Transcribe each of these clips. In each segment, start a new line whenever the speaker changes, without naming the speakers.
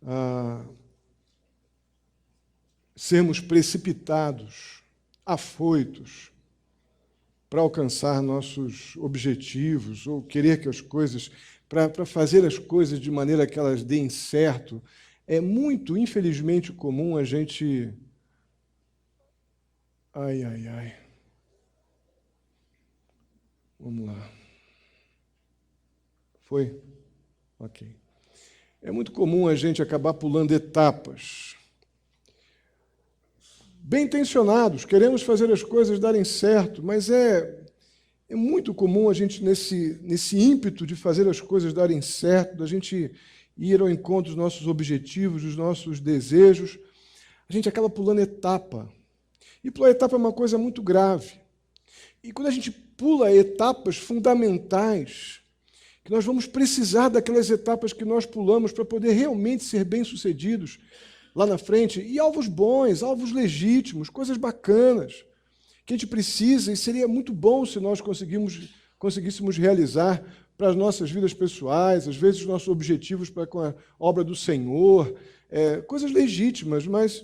a sermos precipitados, afoitos, para alcançar nossos objetivos, ou querer que as coisas, para fazer as coisas de maneira que elas deem certo. É muito, infelizmente, comum a gente... Ai. Vamos lá. Foi? Ok. É muito comum a gente acabar pulando etapas. Bem intencionados, queremos fazer as coisas darem certo, mas é muito comum a gente, nesse ímpeto de fazer as coisas darem certo, da gente ir ao encontro dos nossos objetivos, dos nossos desejos, a gente acaba pulando etapa. E pular etapa é uma coisa muito grave. E quando a gente pula etapas fundamentais, que nós vamos precisar daquelas etapas que nós pulamos para poder realmente ser bem-sucedidos lá na frente, e alvos bons, alvos legítimos, coisas bacanas, que a gente precisa, e seria muito bom se nós conseguíssemos realizar para as nossas vidas pessoais, às vezes os nossos objetivos para com a obra do Senhor, coisas legítimas, mas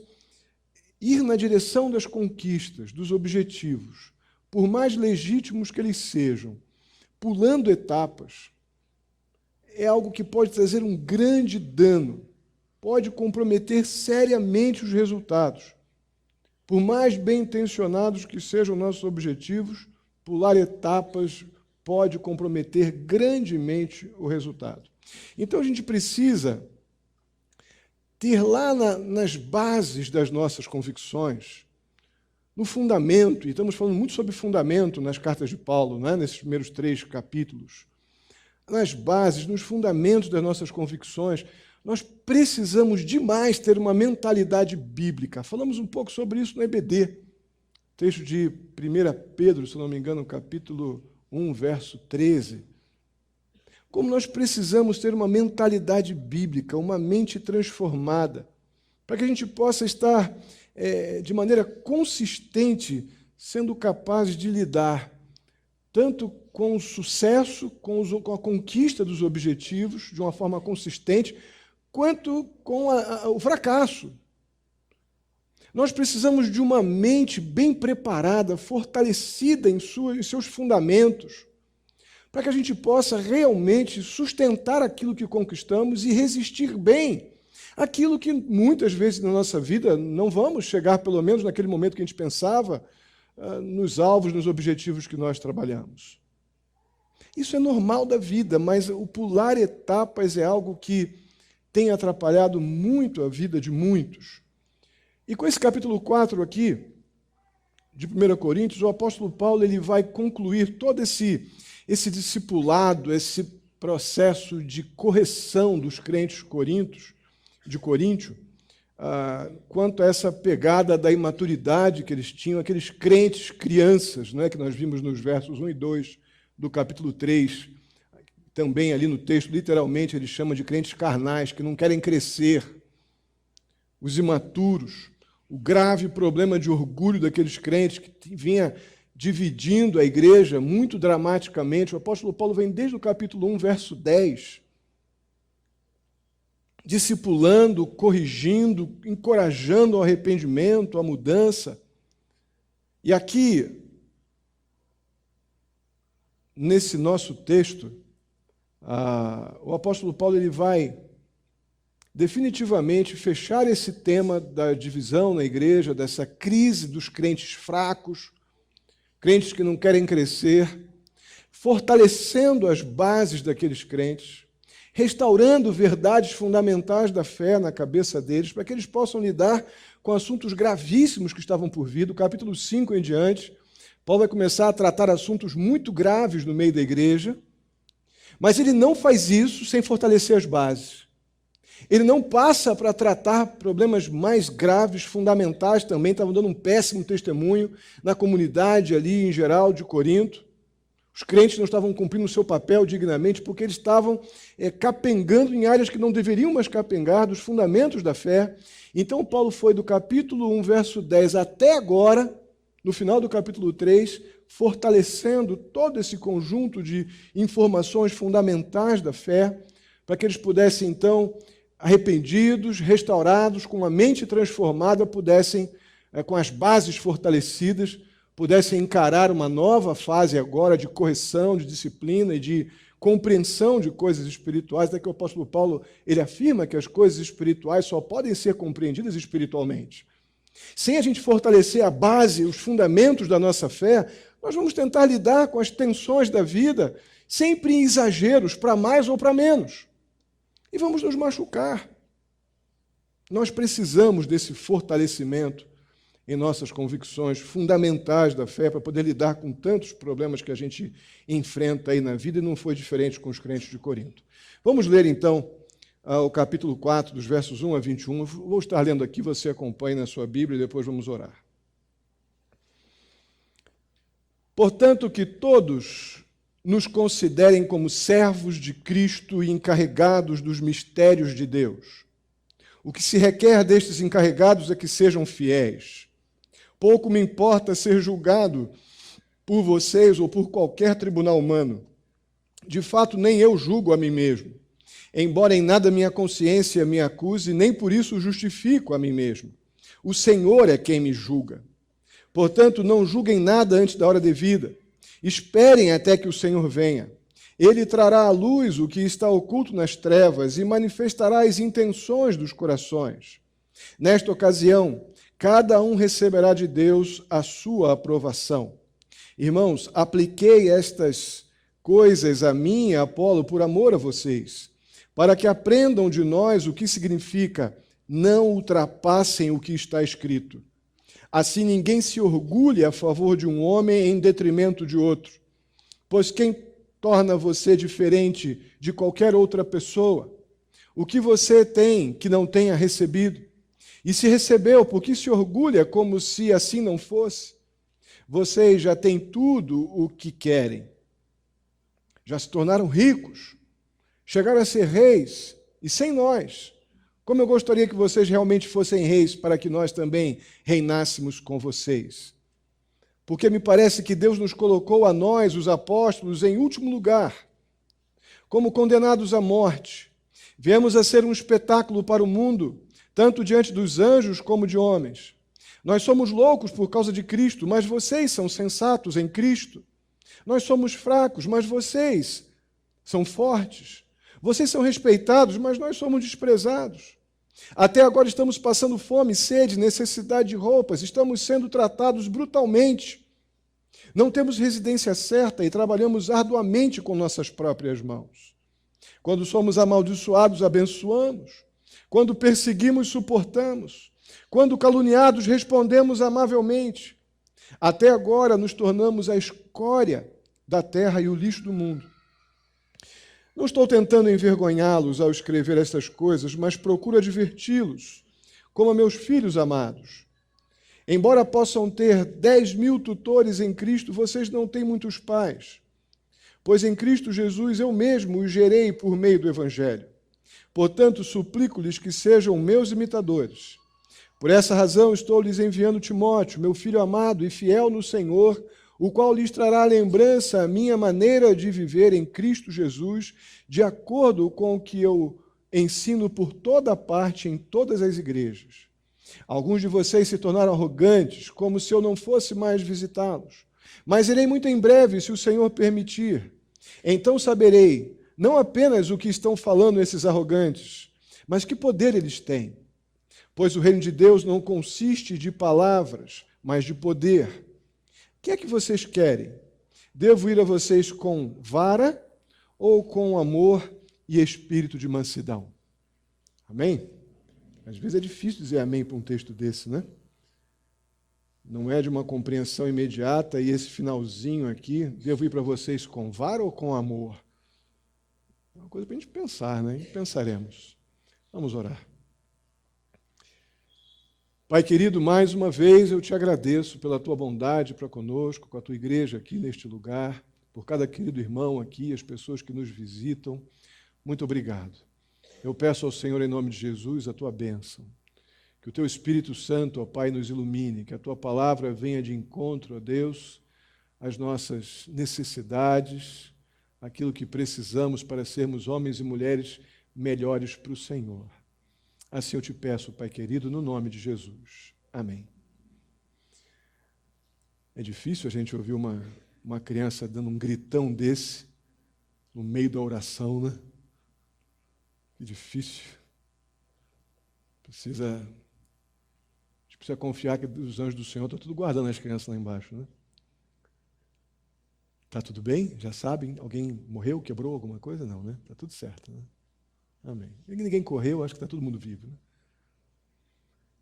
ir na direção das conquistas, dos objetivos, por mais legítimos que eles sejam, pulando etapas, é algo que pode trazer um grande dano, pode comprometer seriamente os resultados. Por mais bem-intencionados que sejam nossos objetivos, pular etapas pode comprometer grandemente o resultado. Então, a gente precisa ter lá nas bases das nossas convicções, no fundamento, e estamos falando muito sobre fundamento nas cartas de Paulo, não é? Nesses primeiros 3 capítulos, nas bases, nos fundamentos das nossas convicções, nós precisamos demais ter uma mentalidade bíblica. Falamos um pouco sobre isso no EBD, texto de 1 Pedro, se não me engano, capítulo 1, verso 13. Como nós precisamos ter uma mentalidade bíblica, uma mente transformada, para que a gente possa estar, de maneira consistente, sendo capazes de lidar tanto com o sucesso, com a conquista dos objetivos, de uma forma consistente, quanto com o fracasso. Nós precisamos de uma mente bem preparada, fortalecida em seus fundamentos, para que a gente possa realmente sustentar aquilo que conquistamos e resistir bem àquilo que muitas vezes na nossa vida não vamos chegar, pelo menos naquele momento que a gente pensava, nos alvos, nos objetivos que nós trabalhamos. Isso é normal da vida, mas o pular etapas é algo que tem atrapalhado muito a vida de muitos. E com esse capítulo 4 aqui, de 1 Coríntios, o apóstolo Paulo ele vai concluir todo esse discipulado, esse processo de correção dos crentes de Coríntio, quanto a essa pegada da imaturidade que eles tinham, aqueles crentes crianças, né, que nós vimos nos versos 1 e 2 do capítulo 3, também ali no texto, literalmente, ele chama de crentes carnais, que não querem crescer, os imaturos, o grave problema de orgulho daqueles crentes que vinha dividindo a igreja muito dramaticamente. O apóstolo Paulo vem desde o capítulo 1, verso 10, discipulando, corrigindo, encorajando ao arrependimento, à mudança. E aqui, nesse nosso texto, o apóstolo Paulo ele vai definitivamente fechar esse tema da divisão na igreja, dessa crise dos crentes fracos, crentes que não querem crescer, fortalecendo as bases daqueles crentes, restaurando verdades fundamentais da fé na cabeça deles, para que eles possam lidar com assuntos gravíssimos que estavam por vir. Do capítulo 5 em diante, Paulo vai começar a tratar assuntos muito graves no meio da igreja, mas ele não faz isso sem fortalecer as bases. Ele não passa para tratar problemas mais graves, fundamentais também, estavam dando um péssimo testemunho na comunidade ali, em geral, de Corinto. Os crentes não estavam cumprindo o seu papel dignamente porque eles estavam capengando em áreas que não deveriam mais capengar, dos fundamentos da fé. Então, Paulo foi do capítulo 1, verso 10 até agora, no final do capítulo 3, fortalecendo todo esse conjunto de informações fundamentais da fé, para que eles pudessem, então, arrependidos, restaurados, com a mente transformada, pudessem, com as bases fortalecidas, pudessem encarar uma nova fase agora de correção, de disciplina e de compreensão de coisas espirituais. Até que o apóstolo Paulo ele afirma que as coisas espirituais só podem ser compreendidas espiritualmente. Sem a gente fortalecer a base, os fundamentos da nossa fé, nós vamos tentar lidar com as tensões da vida, sempre em exageros, para mais ou para menos. E vamos nos machucar. Nós precisamos desse fortalecimento em nossas convicções fundamentais da fé para poder lidar com tantos problemas que a gente enfrenta aí na vida, e não foi diferente com os crentes de Corinto. Vamos ler, então, o capítulo 4, dos versos 1 a 21. Eu vou estar lendo aqui, você acompanha na sua Bíblia e depois vamos orar. Portanto, que todos nos considerem como servos de Cristo e encarregados dos mistérios de Deus. O que se requer destes encarregados é que sejam fiéis. Pouco me importa ser julgado por vocês ou por qualquer tribunal humano. De fato, nem eu julgo a mim mesmo. Embora em nada minha consciência me acuse, nem por isso justifico a mim mesmo. O Senhor é quem me julga. Portanto, não julguem nada antes da hora devida. Esperem até que o Senhor venha. Ele trará à luz o que está oculto nas trevas e manifestará as intenções dos corações. Nesta ocasião, cada um receberá de Deus a sua aprovação. Irmãos, apliquei estas coisas a mim e a Apolo por amor a vocês, para que aprendam de nós o que significa não ultrapassem o que está escrito. Assim ninguém se orgulhe a favor de um homem em detrimento de outro, pois quem torna você diferente de qualquer outra pessoa? O que você tem que não tenha recebido? E se recebeu, por que se orgulha como se assim não fosse? Vocês já têm tudo o que querem. Já se tornaram ricos. Chegaram a ser reis, e sem nós. Como eu gostaria que vocês realmente fossem reis, para que nós também reinássemos com vocês. Porque me parece que Deus nos colocou a nós, os apóstolos, em último lugar, como condenados à morte. Viemos a ser um espetáculo para o mundo, tanto diante dos anjos como de homens. Nós somos loucos por causa de Cristo, mas vocês são sensatos em Cristo. Nós somos fracos, mas vocês são fortes. Vocês são respeitados, mas nós somos desprezados. Até agora estamos passando fome, sede, necessidade de roupas, estamos sendo tratados brutalmente. Não temos residência certa e trabalhamos arduamente com nossas próprias mãos. Quando somos amaldiçoados, abençoamos. Quando perseguimos, suportamos. Quando caluniados, respondemos amavelmente. Até agora nos tornamos a escória da terra e o lixo do mundo. Não estou tentando envergonhá-los ao escrever estas coisas, mas procuro adverti-los, como a meus filhos amados. Embora possam ter 10.000 tutores em Cristo, vocês não têm muitos pais, pois em Cristo Jesus eu mesmo os gerei por meio do Evangelho. Portanto, suplico-lhes que sejam meus imitadores. Por essa razão estou lhes enviando Timóteo, meu filho amado e fiel no Senhor, o qual lhes trará à lembrança a minha maneira de viver em Cristo Jesus, de acordo com o que eu ensino por toda parte em todas as igrejas. Alguns de vocês se tornaram arrogantes, como se eu não fosse mais visitá-los. Mas irei muito em breve, se o Senhor permitir. Então saberei, não apenas o que estão falando esses arrogantes, mas que poder eles têm. Pois o reino de Deus não consiste de palavras, mas de poder. O que é que vocês querem? Devo ir a vocês com vara ou com amor e espírito de mansidão? Amém? Às vezes é difícil dizer amém para um texto desse, né? Não é de uma compreensão imediata, e esse finalzinho aqui, devo ir para vocês com vara ou com amor? É uma coisa para a gente pensar, né? E pensaremos. Vamos orar. Pai querido, mais uma vez eu te agradeço pela tua bondade para conosco, com a tua igreja aqui neste lugar, por cada querido irmão aqui, as pessoas que nos visitam. Muito obrigado. Eu peço ao Senhor, em nome de Jesus, a tua bênção. Que o teu Espírito Santo, ó Pai, nos ilumine, que a tua palavra venha de encontro, ó Deus, às nossas necessidades, aquilo que precisamos para sermos homens e mulheres melhores para o Senhor. Assim eu te peço, Pai querido, no nome de Jesus. Amém. É difícil a gente ouvir uma criança dando um gritão desse no meio da oração, né? Que difícil. A gente precisa confiar que os anjos do Senhor estão tudo guardando as crianças lá embaixo, né? Está tudo bem? Já sabem? Alguém morreu, quebrou alguma coisa? Não, né? Está tudo certo, né? Amém. Ninguém correu, acho que está todo mundo vivo, né?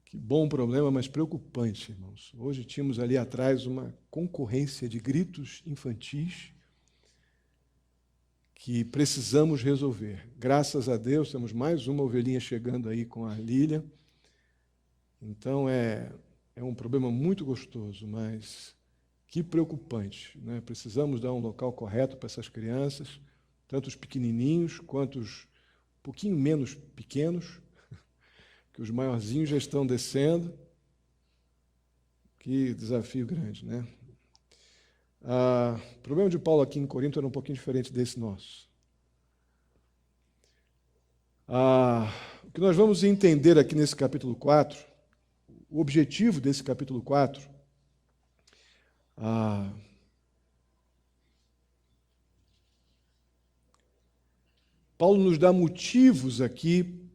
Que bom problema, mas preocupante, irmãos. Hoje tínhamos ali atrás uma concorrência de gritos infantis que precisamos resolver. Graças a Deus, temos mais uma ovelhinha chegando aí com a Lília. Então, é um problema muito gostoso, mas que preocupante, né? Precisamos dar um local correto para essas crianças, tanto os pequenininhos quanto os um pouquinho menos pequenos, que os maiorzinhos já estão descendo. Que desafio grande, né? O problema de Paulo aqui em Corinto era um pouquinho diferente desse nosso. O que nós vamos entender aqui nesse capítulo 4, o objetivo desse capítulo 4, Paulo nos dá motivos aqui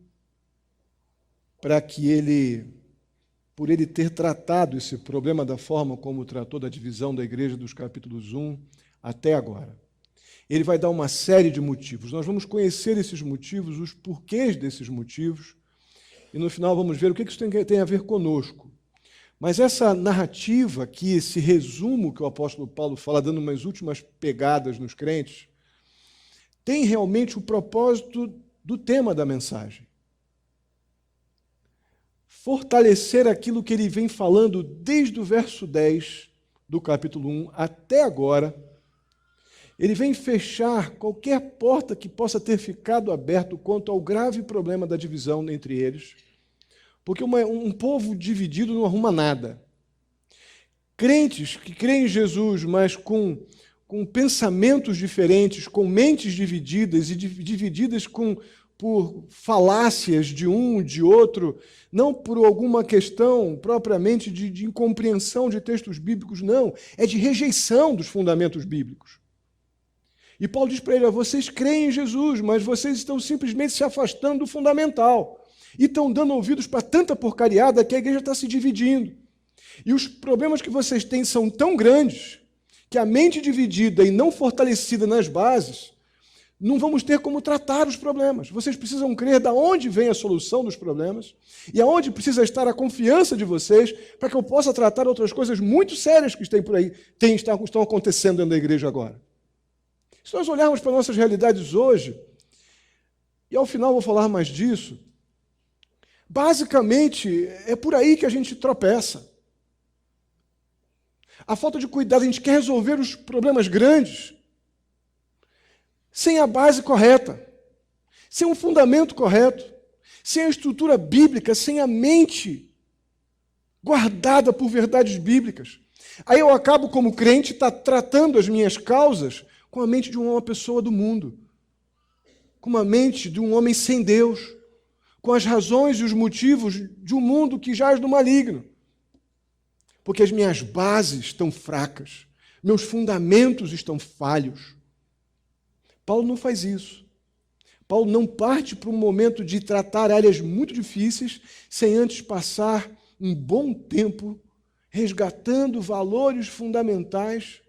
para que por ele ter tratado esse problema da forma como tratou da divisão da igreja dos capítulos 1 até agora. Ele vai dar uma série de motivos. Nós vamos conhecer esses motivos, os porquês desses motivos, e no final vamos ver o que isso tem a ver conosco. Mas essa narrativa aqui, esse resumo que o apóstolo Paulo fala, dando umas últimas pegadas nos crentes, tem realmente o propósito do tema da mensagem. Fortalecer aquilo que ele vem falando desde o verso 10 do capítulo 1 até agora. Ele vem fechar qualquer porta que possa ter ficado aberta quanto ao grave problema da divisão entre eles, porque um povo dividido não arruma nada. Crentes que creem em Jesus, mas com pensamentos diferentes, com mentes divididas e divididas por falácias de um, de outro, não por alguma questão propriamente de incompreensão de textos bíblicos, não, é de rejeição dos fundamentos bíblicos. E Paulo diz para ele, vocês creem em Jesus, mas vocês estão simplesmente se afastando do fundamental e estão dando ouvidos para tanta porcariada que a igreja está se dividindo. E os problemas que vocês têm são tão grandes que a mente dividida e não fortalecida nas bases, não vamos ter como tratar os problemas. Vocês precisam crer de onde vem a solução dos problemas e aonde precisa estar a confiança de vocês para que eu possa tratar outras coisas muito sérias que estão por aí, estão acontecendo dentro da igreja agora. Se nós olharmos para nossas realidades hoje, e ao final vou falar mais disso, basicamente é por aí que a gente tropeça. A falta de cuidado, a gente quer resolver os problemas grandes sem a base correta, sem um fundamento correto, sem a estrutura bíblica, sem a mente guardada por verdades bíblicas. Aí eu acabo, como crente, tratando as minhas causas com a mente de uma pessoa do mundo, com a mente de um homem sem Deus, com as razões e os motivos de um mundo que jaz no maligno. Porque as minhas bases estão fracas, meus fundamentos estão falhos. Paulo não faz isso. Paulo não parte para um momento de tratar áreas muito difíceis sem antes passar um bom tempo resgatando valores fundamentais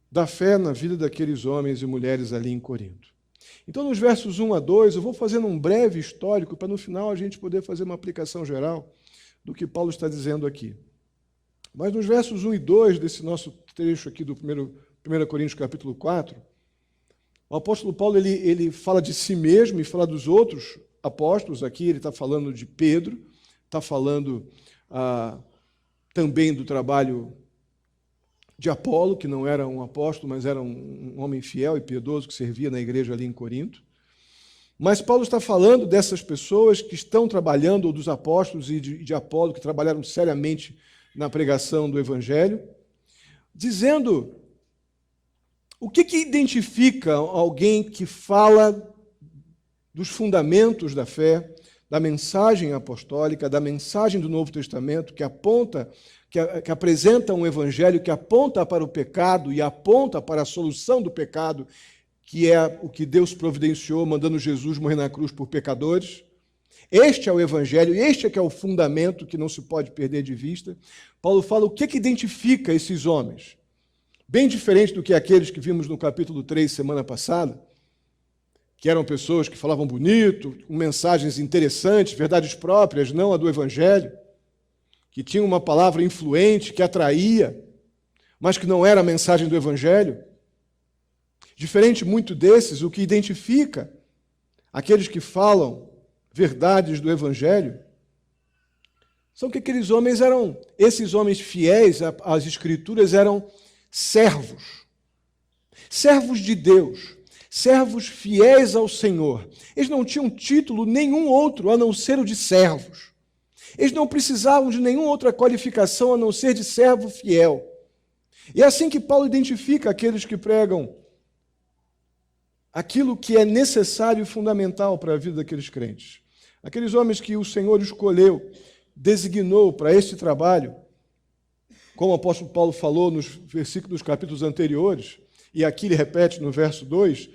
da fé na vida daqueles homens e mulheres ali em Corinto. Então, nos versos 1 a 2, eu vou fazendo um breve histórico para no final a gente poder fazer uma aplicação geral do que Paulo está dizendo aqui. Mas nos versos 1 e 2 desse nosso trecho aqui do 1 Coríntios capítulo 4, o apóstolo Paulo ele fala de si mesmo e fala dos outros apóstolos. Aqui ele está falando de Pedro, está falando também do trabalho de Apolo, que não era um apóstolo, mas era um homem fiel e piedoso que servia na igreja ali em Corinto. Mas Paulo está falando dessas pessoas que estão trabalhando, ou dos apóstolos e de Apolo, que trabalharam seriamente na pregação do Evangelho, dizendo o que identifica alguém que fala dos fundamentos da fé, da mensagem apostólica, da mensagem do Novo Testamento, que aponta, que apresenta um evangelho que aponta para o pecado e aponta para a solução do pecado, que é o que Deus providenciou, mandando Jesus morrer na cruz por pecadores. Este é o evangelho, este é que é o fundamento que não se pode perder de vista. Paulo fala o que identifica esses homens. Bem diferente do que aqueles que vimos no capítulo 3, semana passada, que eram pessoas que falavam bonito, com mensagens interessantes, verdades próprias, não a do evangelho, que tinham uma palavra influente, que atraía, mas que não era a mensagem do evangelho. Diferente muito desses, o que identifica aqueles que falam verdades do evangelho são que aqueles homens eram, esses homens fiéis às escrituras eram servos, servos de Deus, servos fiéis ao Senhor. Eles não tinham título nenhum outro a não ser o de servos. Eles não precisavam de nenhuma outra qualificação a não ser de servo fiel. E é assim que Paulo identifica aqueles que pregam aquilo que é necessário e fundamental para a vida daqueles crentes. Aqueles homens que o Senhor escolheu, designou para este trabalho, como o apóstolo Paulo falou nos versículos dos capítulos anteriores, e aqui ele repete no verso 2,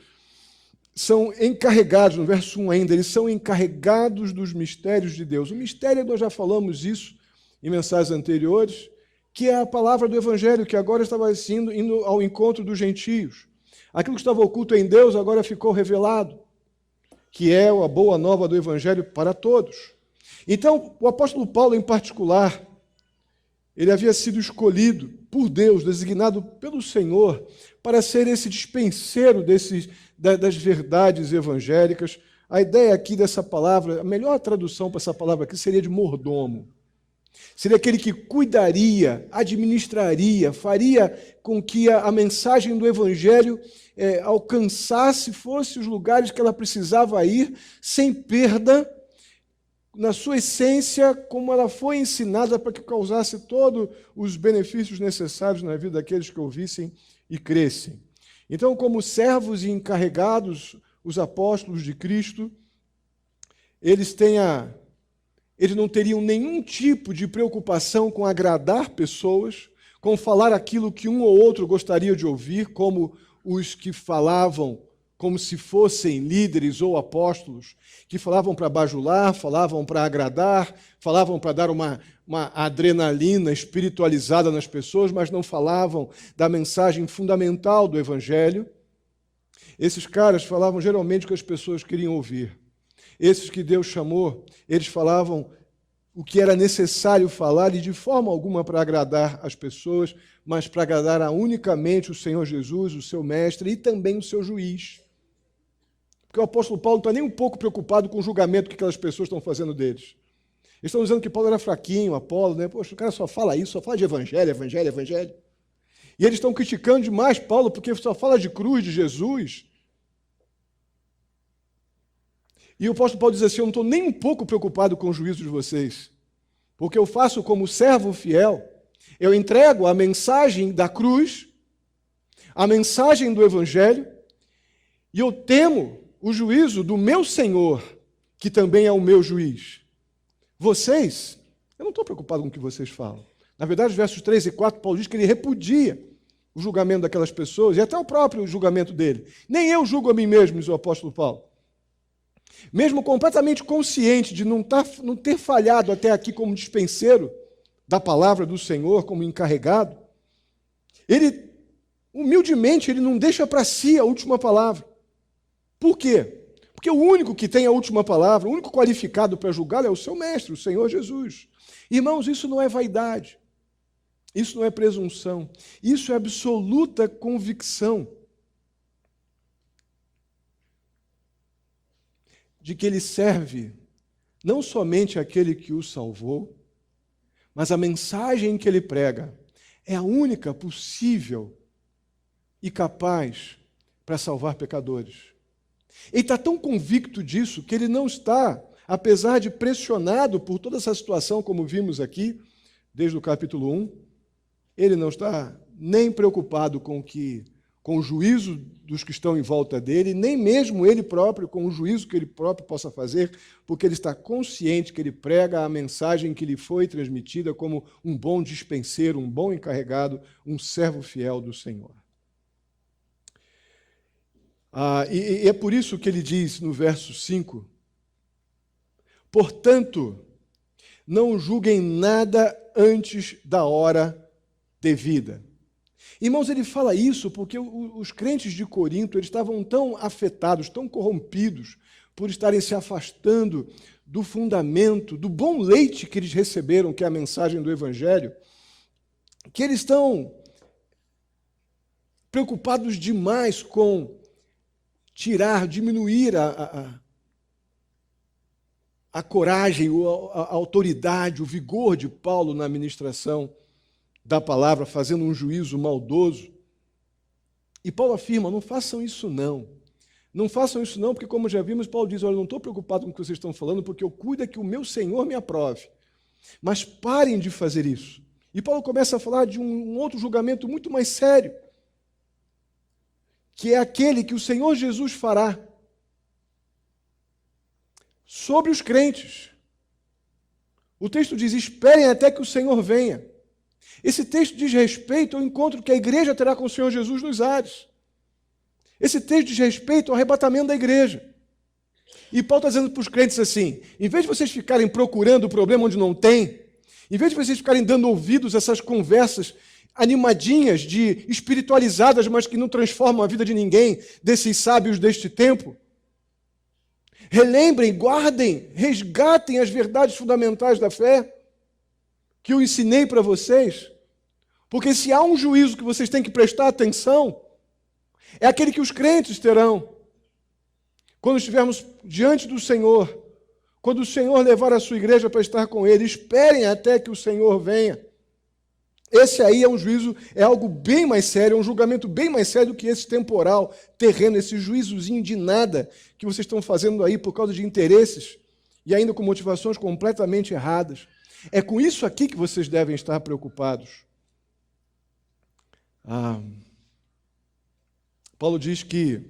são encarregados, no verso 1 ainda, eles são encarregados dos mistérios de Deus. O mistério, nós já falamos isso em mensagens anteriores, que é a palavra do Evangelho, que agora estava indo ao encontro dos gentios. Aquilo que estava oculto em Deus agora ficou revelado, que é a boa nova do Evangelho para todos. Então, o apóstolo Paulo, em particular, ele havia sido escolhido por Deus, designado pelo Senhor, para ser esse dispenseiro das verdades evangélicas. A ideia aqui dessa palavra, a melhor tradução para essa palavra aqui seria de mordomo. Seria aquele que cuidaria, administraria, faria com que a mensagem do Evangelho alcançasse, fosse os lugares que ela precisava ir, sem perda, na sua essência, como ela foi ensinada para que causasse todos os benefícios necessários na vida daqueles que ouvissem e crescem. Então, como servos e encarregados, os apóstolos de Cristo, eles não teriam nenhum tipo de preocupação com agradar pessoas, com falar aquilo que um ou outro gostaria de ouvir, como os que falavam como se fossem líderes ou apóstolos, que falavam para bajular, falavam para agradar, falavam para dar uma adrenalina espiritualizada nas pessoas, mas não falavam da mensagem fundamental do Evangelho. Esses caras falavam geralmente o que as pessoas queriam ouvir. Esses que Deus chamou, eles falavam o que era necessário falar e de forma alguma para agradar as pessoas, mas para agradar unicamente o Senhor Jesus, o seu mestre e também o seu juiz. Porque o apóstolo Paulo não está nem um pouco preocupado com o julgamento que aquelas pessoas estão fazendo deles. Eles estão dizendo que Paulo era fraquinho, Apolo, né? Poxa, o cara só fala isso, só fala de evangelho, evangelho, evangelho. E eles estão criticando demais Paulo porque só fala de cruz, de Jesus. E o apóstolo Paulo diz assim, eu não estou nem um pouco preocupado com o juízo de vocês, porque eu faço como servo fiel, eu entrego a mensagem da cruz, a mensagem do evangelho, e eu temo o juízo do meu Senhor, que também é o meu juiz. Vocês, eu não estou preocupado com o que vocês falam. Na verdade, os versos 3 e 4, Paulo diz que ele repudia o julgamento daquelas pessoas, e até o próprio julgamento dele. Nem eu julgo a mim mesmo, diz o apóstolo Paulo. Mesmo completamente consciente de não ter falhado até aqui como dispenseiro da palavra do Senhor, como encarregado, ele, humildemente, ele não deixa para si a última palavra. Por quê? Porque o único que tem a última palavra, o único qualificado para julgá-lo é o seu mestre, o Senhor Jesus. Irmãos, isso não é vaidade, isso não é presunção, isso é absoluta convicção de que ele serve não somente aquele que o salvou, mas a mensagem que ele prega é a única possível e capaz para salvar pecadores. Ele está tão convicto disso que ele não está, apesar de pressionado por toda essa situação, como vimos aqui, desde o capítulo 1, ele não está nem preocupado com com o juízo dos que estão em volta dele, nem mesmo ele próprio com o juízo que ele próprio possa fazer, porque ele está consciente que ele prega a mensagem que lhe foi transmitida como um bom dispenseiro, um bom encarregado, um servo fiel do Senhor. E é por isso que ele diz no verso 5, portanto, não julguem nada antes da hora devida. Irmãos, ele fala isso porque os crentes de Corinto eles estavam tão afetados, tão corrompidos, por estarem se afastando do fundamento, do bom leite que eles receberam, que é a mensagem do Evangelho, que eles estão preocupados demais com diminuir a coragem, a autoridade, o vigor de Paulo na ministração da palavra, fazendo um juízo maldoso. E Paulo afirma, não façam isso não. Não façam isso não, porque como já vimos, Paulo diz, olha, não estou preocupado com o que vocês estão falando, porque eu cuido é que o meu Senhor me aprove. Mas parem de fazer isso. E Paulo começa a falar de um outro julgamento muito mais sério, que é aquele que o Senhor Jesus fará sobre os crentes. O texto diz, esperem até que o Senhor venha. Esse texto diz respeito ao encontro que a igreja terá com o Senhor Jesus nos ares. Esse texto diz respeito ao arrebatamento da igreja. E Paulo está dizendo para os crentes assim, em vez de vocês ficarem procurando o problema onde não tem, em vez de vocês ficarem dando ouvidos a essas conversas animadinhas, espiritualizadas, mas que não transformam a vida de ninguém, desses sábios deste tempo, relembrem, guardem, resgatem as verdades fundamentais da fé que eu ensinei para vocês, porque se há um juízo que vocês têm que prestar atenção, é aquele que os crentes terão quando estivermos diante do Senhor, quando o Senhor levar a sua igreja para estar com Ele. Esperem até que o Senhor venha. Esse aí é um juízo, é algo bem mais sério, é um julgamento bem mais sério do que esse temporal, terreno, esse juízozinho de nada que vocês estão fazendo aí por causa de interesses e ainda com motivações completamente erradas. É com isso aqui que vocês devem estar preocupados. Paulo diz que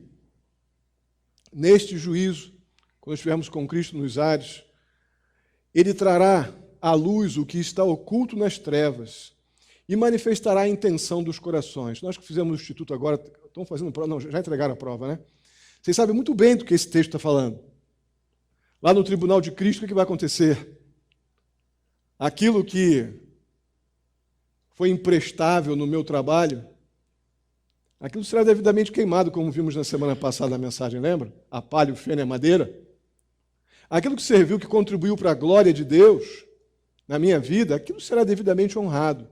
neste juízo, quando estivermos com Cristo nos ares, Ele trará à luz o que está oculto nas trevas e manifestará a intenção dos corações. Nós que fizemos o Instituto agora, estão fazendo prova, não, já entregaram a prova, né? Vocês sabem muito bem do que esse texto está falando. Lá no tribunal de Cristo, o que vai acontecer? Aquilo que foi imprestável no meu trabalho, aquilo será devidamente queimado, como vimos na semana passada na mensagem, lembra? A palha, o feno e a madeira. Aquilo que serviu, que contribuiu para a glória de Deus na minha vida, aquilo será devidamente honrado.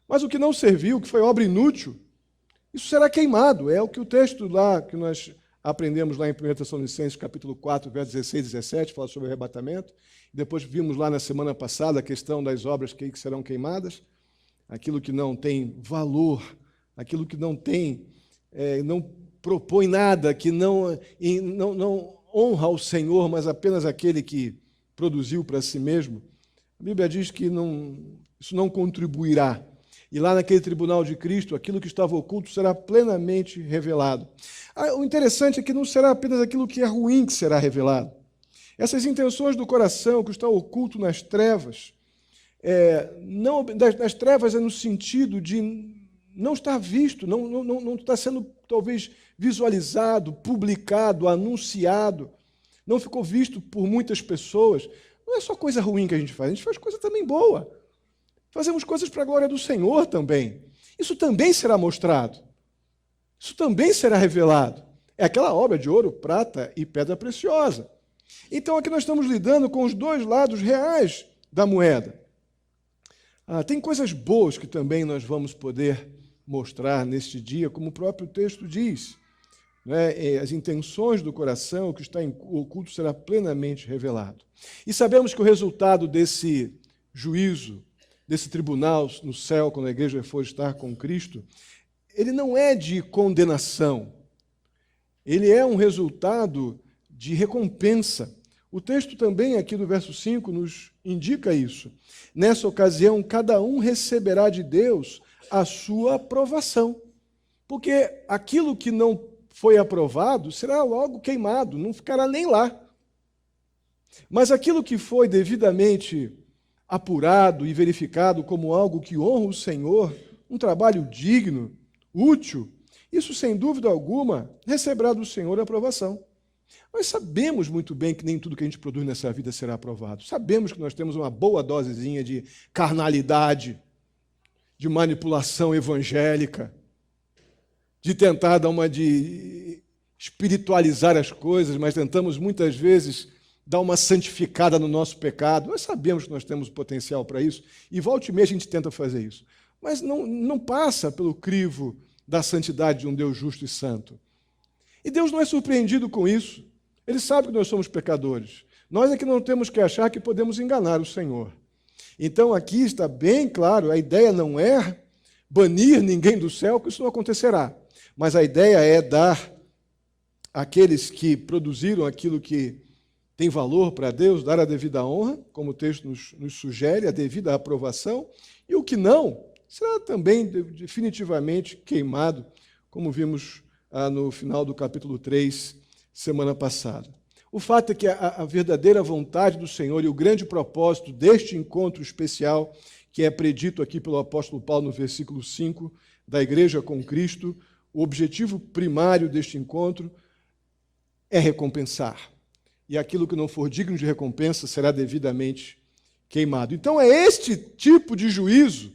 Mas o que não serviu, que foi obra inútil, isso será queimado. É o que o texto lá, que nós aprendemos lá em 1 Tessalonicenses, capítulo 4, versos 16 e 17, fala sobre o arrebatamento. Depois vimos lá na semana passada a questão das obras que serão queimadas, aquilo que não tem valor, aquilo que não tem, não propõe nada, que não honra ao Senhor, mas apenas aquele que produziu para si mesmo. A Bíblia diz que isso não contribuirá. E lá naquele tribunal de Cristo, aquilo que estava oculto será plenamente revelado. O interessante é que não será apenas aquilo que é ruim que será revelado. Essas intenções do coração que está oculto nas trevas, nas trevas é no sentido de não estar visto, não está sendo talvez visualizado, publicado, anunciado, não ficou visto por muitas pessoas. Não é só coisa ruim que a gente faz coisa também boa. Fazemos coisas para a glória do Senhor também. Isso também será mostrado. Isso também será revelado. É aquela obra de ouro, prata e pedra preciosa. Então, aqui nós estamos lidando com os dois lados reais da moeda. Tem coisas boas que também nós vamos poder mostrar neste dia, como o próprio texto diz. As intenções do coração, o que está oculto, será plenamente revelado. E sabemos que o resultado desse juízo, desse tribunal no céu, quando a igreja for estar com Cristo, ele não é de condenação. Ele é um resultado de recompensa. O texto também, aqui do verso 5, nos indica isso. Nessa ocasião, cada um receberá de Deus a sua aprovação. Porque aquilo que não foi aprovado será logo queimado, não ficará nem lá. Mas aquilo que foi devidamente apurado e verificado como algo que honra o Senhor, um trabalho digno, útil, isso, sem dúvida alguma, receberá do Senhor a aprovação. Nós sabemos muito bem que nem tudo que a gente produz nessa vida será aprovado. Sabemos que nós temos uma boa dosezinha de carnalidade, de manipulação evangélica, de tentar de espiritualizar as coisas, mas tentamos muitas vezes dar uma santificada no nosso pecado. Nós sabemos que nós temos potencial para isso, e volta e meia a gente tenta fazer isso. Mas não passa pelo crivo da santidade de um Deus justo e santo. E Deus não é surpreendido com isso. Ele sabe que nós somos pecadores. Nós é que não temos que achar que podemos enganar o Senhor. Então aqui está bem claro, a ideia não é banir ninguém do céu, que isso não acontecerá. Mas a ideia é dar àqueles que produziram aquilo que tem valor para Deus, dar a devida honra, como o texto nos sugere, a devida aprovação, e o que não, será também definitivamente queimado, como vimos no final do capítulo 3, semana passada. O fato é que a verdadeira vontade do Senhor e o grande propósito deste encontro especial, que é predito aqui pelo apóstolo Paulo no versículo 5, da igreja com Cristo, o objetivo primário deste encontro é recompensar. E aquilo que não for digno de recompensa será devidamente queimado. Então é este tipo de juízo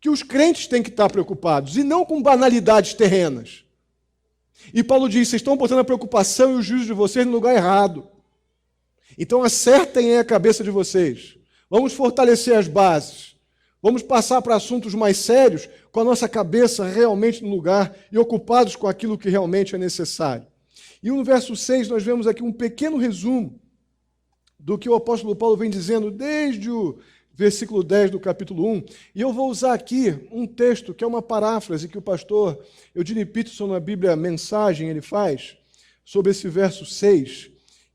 que os crentes têm que estar preocupados, e não com banalidades terrenas. E Paulo diz, vocês estão botando a preocupação e o juízo de vocês no lugar errado. Então acertem aí a cabeça de vocês. Vamos fortalecer as bases. Vamos passar para assuntos mais sérios com a nossa cabeça realmente no lugar e ocupados com aquilo que realmente é necessário. E no verso 6 nós vemos aqui um pequeno resumo do que o apóstolo Paulo vem dizendo desde o versículo 10 do capítulo 1. E eu vou usar aqui um texto que é uma paráfrase que o pastor Eugene Peterson, na Bíblia Mensagem, ele faz sobre esse verso 6,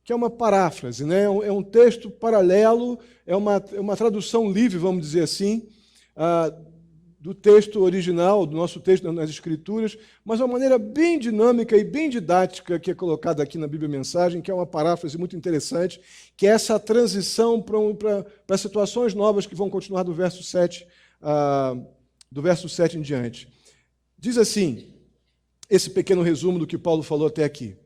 que é uma paráfrase, né? É um texto paralelo, é uma tradução livre, vamos dizer assim, do texto original, do nosso texto nas Escrituras, mas de uma maneira bem dinâmica e bem didática que é colocada aqui na Bíblia Mensagem, que é uma paráfrase muito interessante, que é essa transição para situações novas que vão continuar do verso 7 em diante. Diz assim, esse pequeno resumo do que Paulo falou até aqui.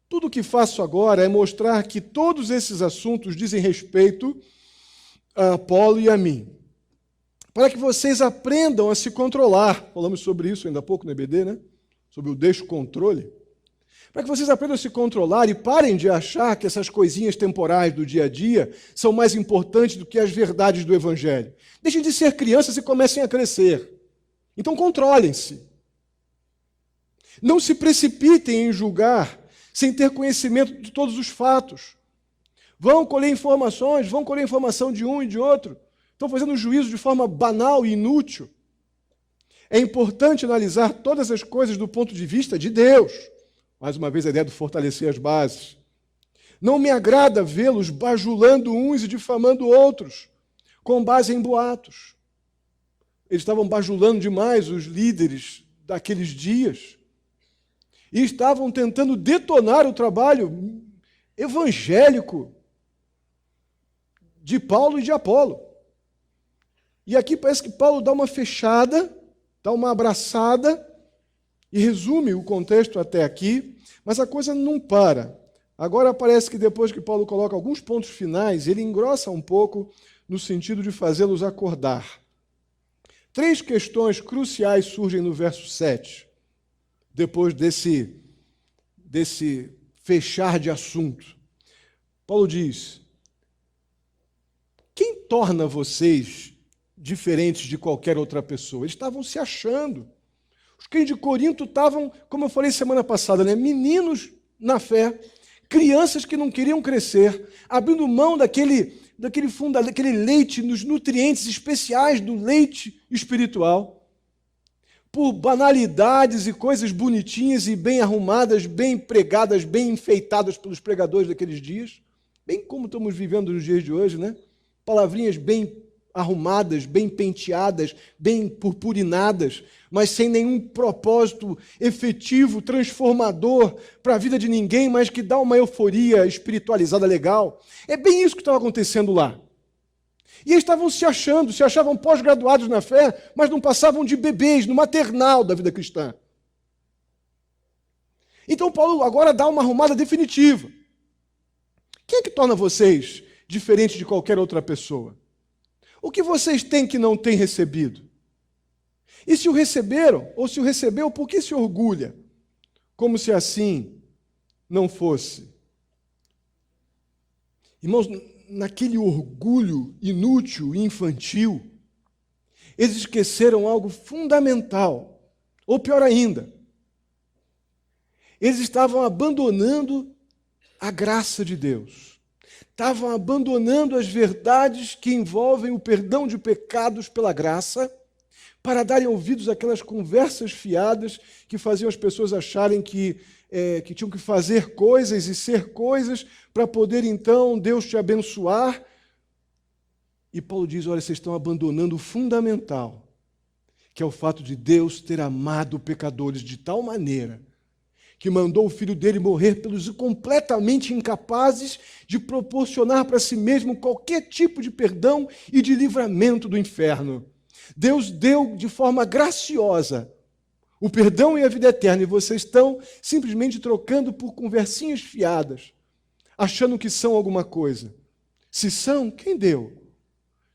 Tudo o que faço agora é mostrar que todos esses assuntos dizem respeito a Apolo e a mim, para que vocês aprendam a se controlar. Falamos sobre isso ainda há pouco no EBD, né? Sobre o deixo-controle. Para que vocês aprendam a se controlar e parem de achar que essas coisinhas temporais do dia a dia são mais importantes do que as verdades do Evangelho. Deixem de ser crianças e comecem a crescer. Então controlem-se. Não se precipitem em julgar sem ter conhecimento de todos os fatos. Vão colher informações, vão colher informação de um e de outro. Estão fazendo juízo de forma banal e inútil. É importante analisar todas as coisas do ponto de vista de Deus. Mais uma vez a ideia de fortalecer as bases. Não me agrada vê-los bajulando uns e difamando outros, com base em boatos. Eles estavam bajulando demais os líderes daqueles dias. E estavam tentando detonar o trabalho evangélico de Paulo e de Apolo. E aqui parece que Paulo dá uma fechada, dá uma abraçada e resume o contexto até aqui, mas a coisa não para. Agora parece que depois que Paulo coloca alguns pontos finais, ele engrossa um pouco no sentido de fazê-los acordar. 3 questões cruciais surgem no verso 7, depois desse fechar de assunto. Paulo diz, quem torna vocês diferentes de qualquer outra pessoa? Eles estavam se achando. Os crentes de Corinto estavam, como eu falei semana passada, né, meninos na fé, crianças que não queriam crescer, abrindo mão daquele leite, nos nutrientes especiais do leite espiritual, por banalidades e coisas bonitinhas e bem arrumadas, bem pregadas, bem enfeitadas pelos pregadores daqueles dias, bem como estamos vivendo nos dias de hoje, né? Palavrinhas bem arrumadas, bem penteadas, bem purpurinadas, mas sem nenhum propósito efetivo, transformador para a vida de ninguém, mas que dá uma euforia espiritualizada legal. É bem isso que estava acontecendo lá. E eles estavam se achavam pós-graduados na fé, mas não passavam de bebês no maternal da vida cristã. Então Paulo agora dá uma arrumada definitiva. Quem é que torna vocês diferentes de qualquer outra pessoa? O que vocês têm que não têm recebido? E se o receberam, ou se o recebeu, por que se orgulha? Como se assim não fosse. Irmãos, naquele orgulho inútil e infantil, eles esqueceram algo fundamental, ou pior ainda, eles estavam abandonando a graça de Deus, estavam abandonando as verdades que envolvem o perdão de pecados pela graça, para darem ouvidos àquelas conversas fiadas que faziam as pessoas acharem que tinham que fazer coisas e ser coisas para poder, então, Deus te abençoar. E Paulo diz, olha, vocês estão abandonando o fundamental, que é o fato de Deus ter amado pecadores de tal maneira que mandou o Filho dele morrer pelos completamente incapazes de proporcionar para si mesmo qualquer tipo de perdão e de livramento do inferno. Deus deu de forma graciosa o perdão e a vida eterna, e vocês estão simplesmente trocando por conversinhas fiadas, achando que são alguma coisa. Se são, quem deu?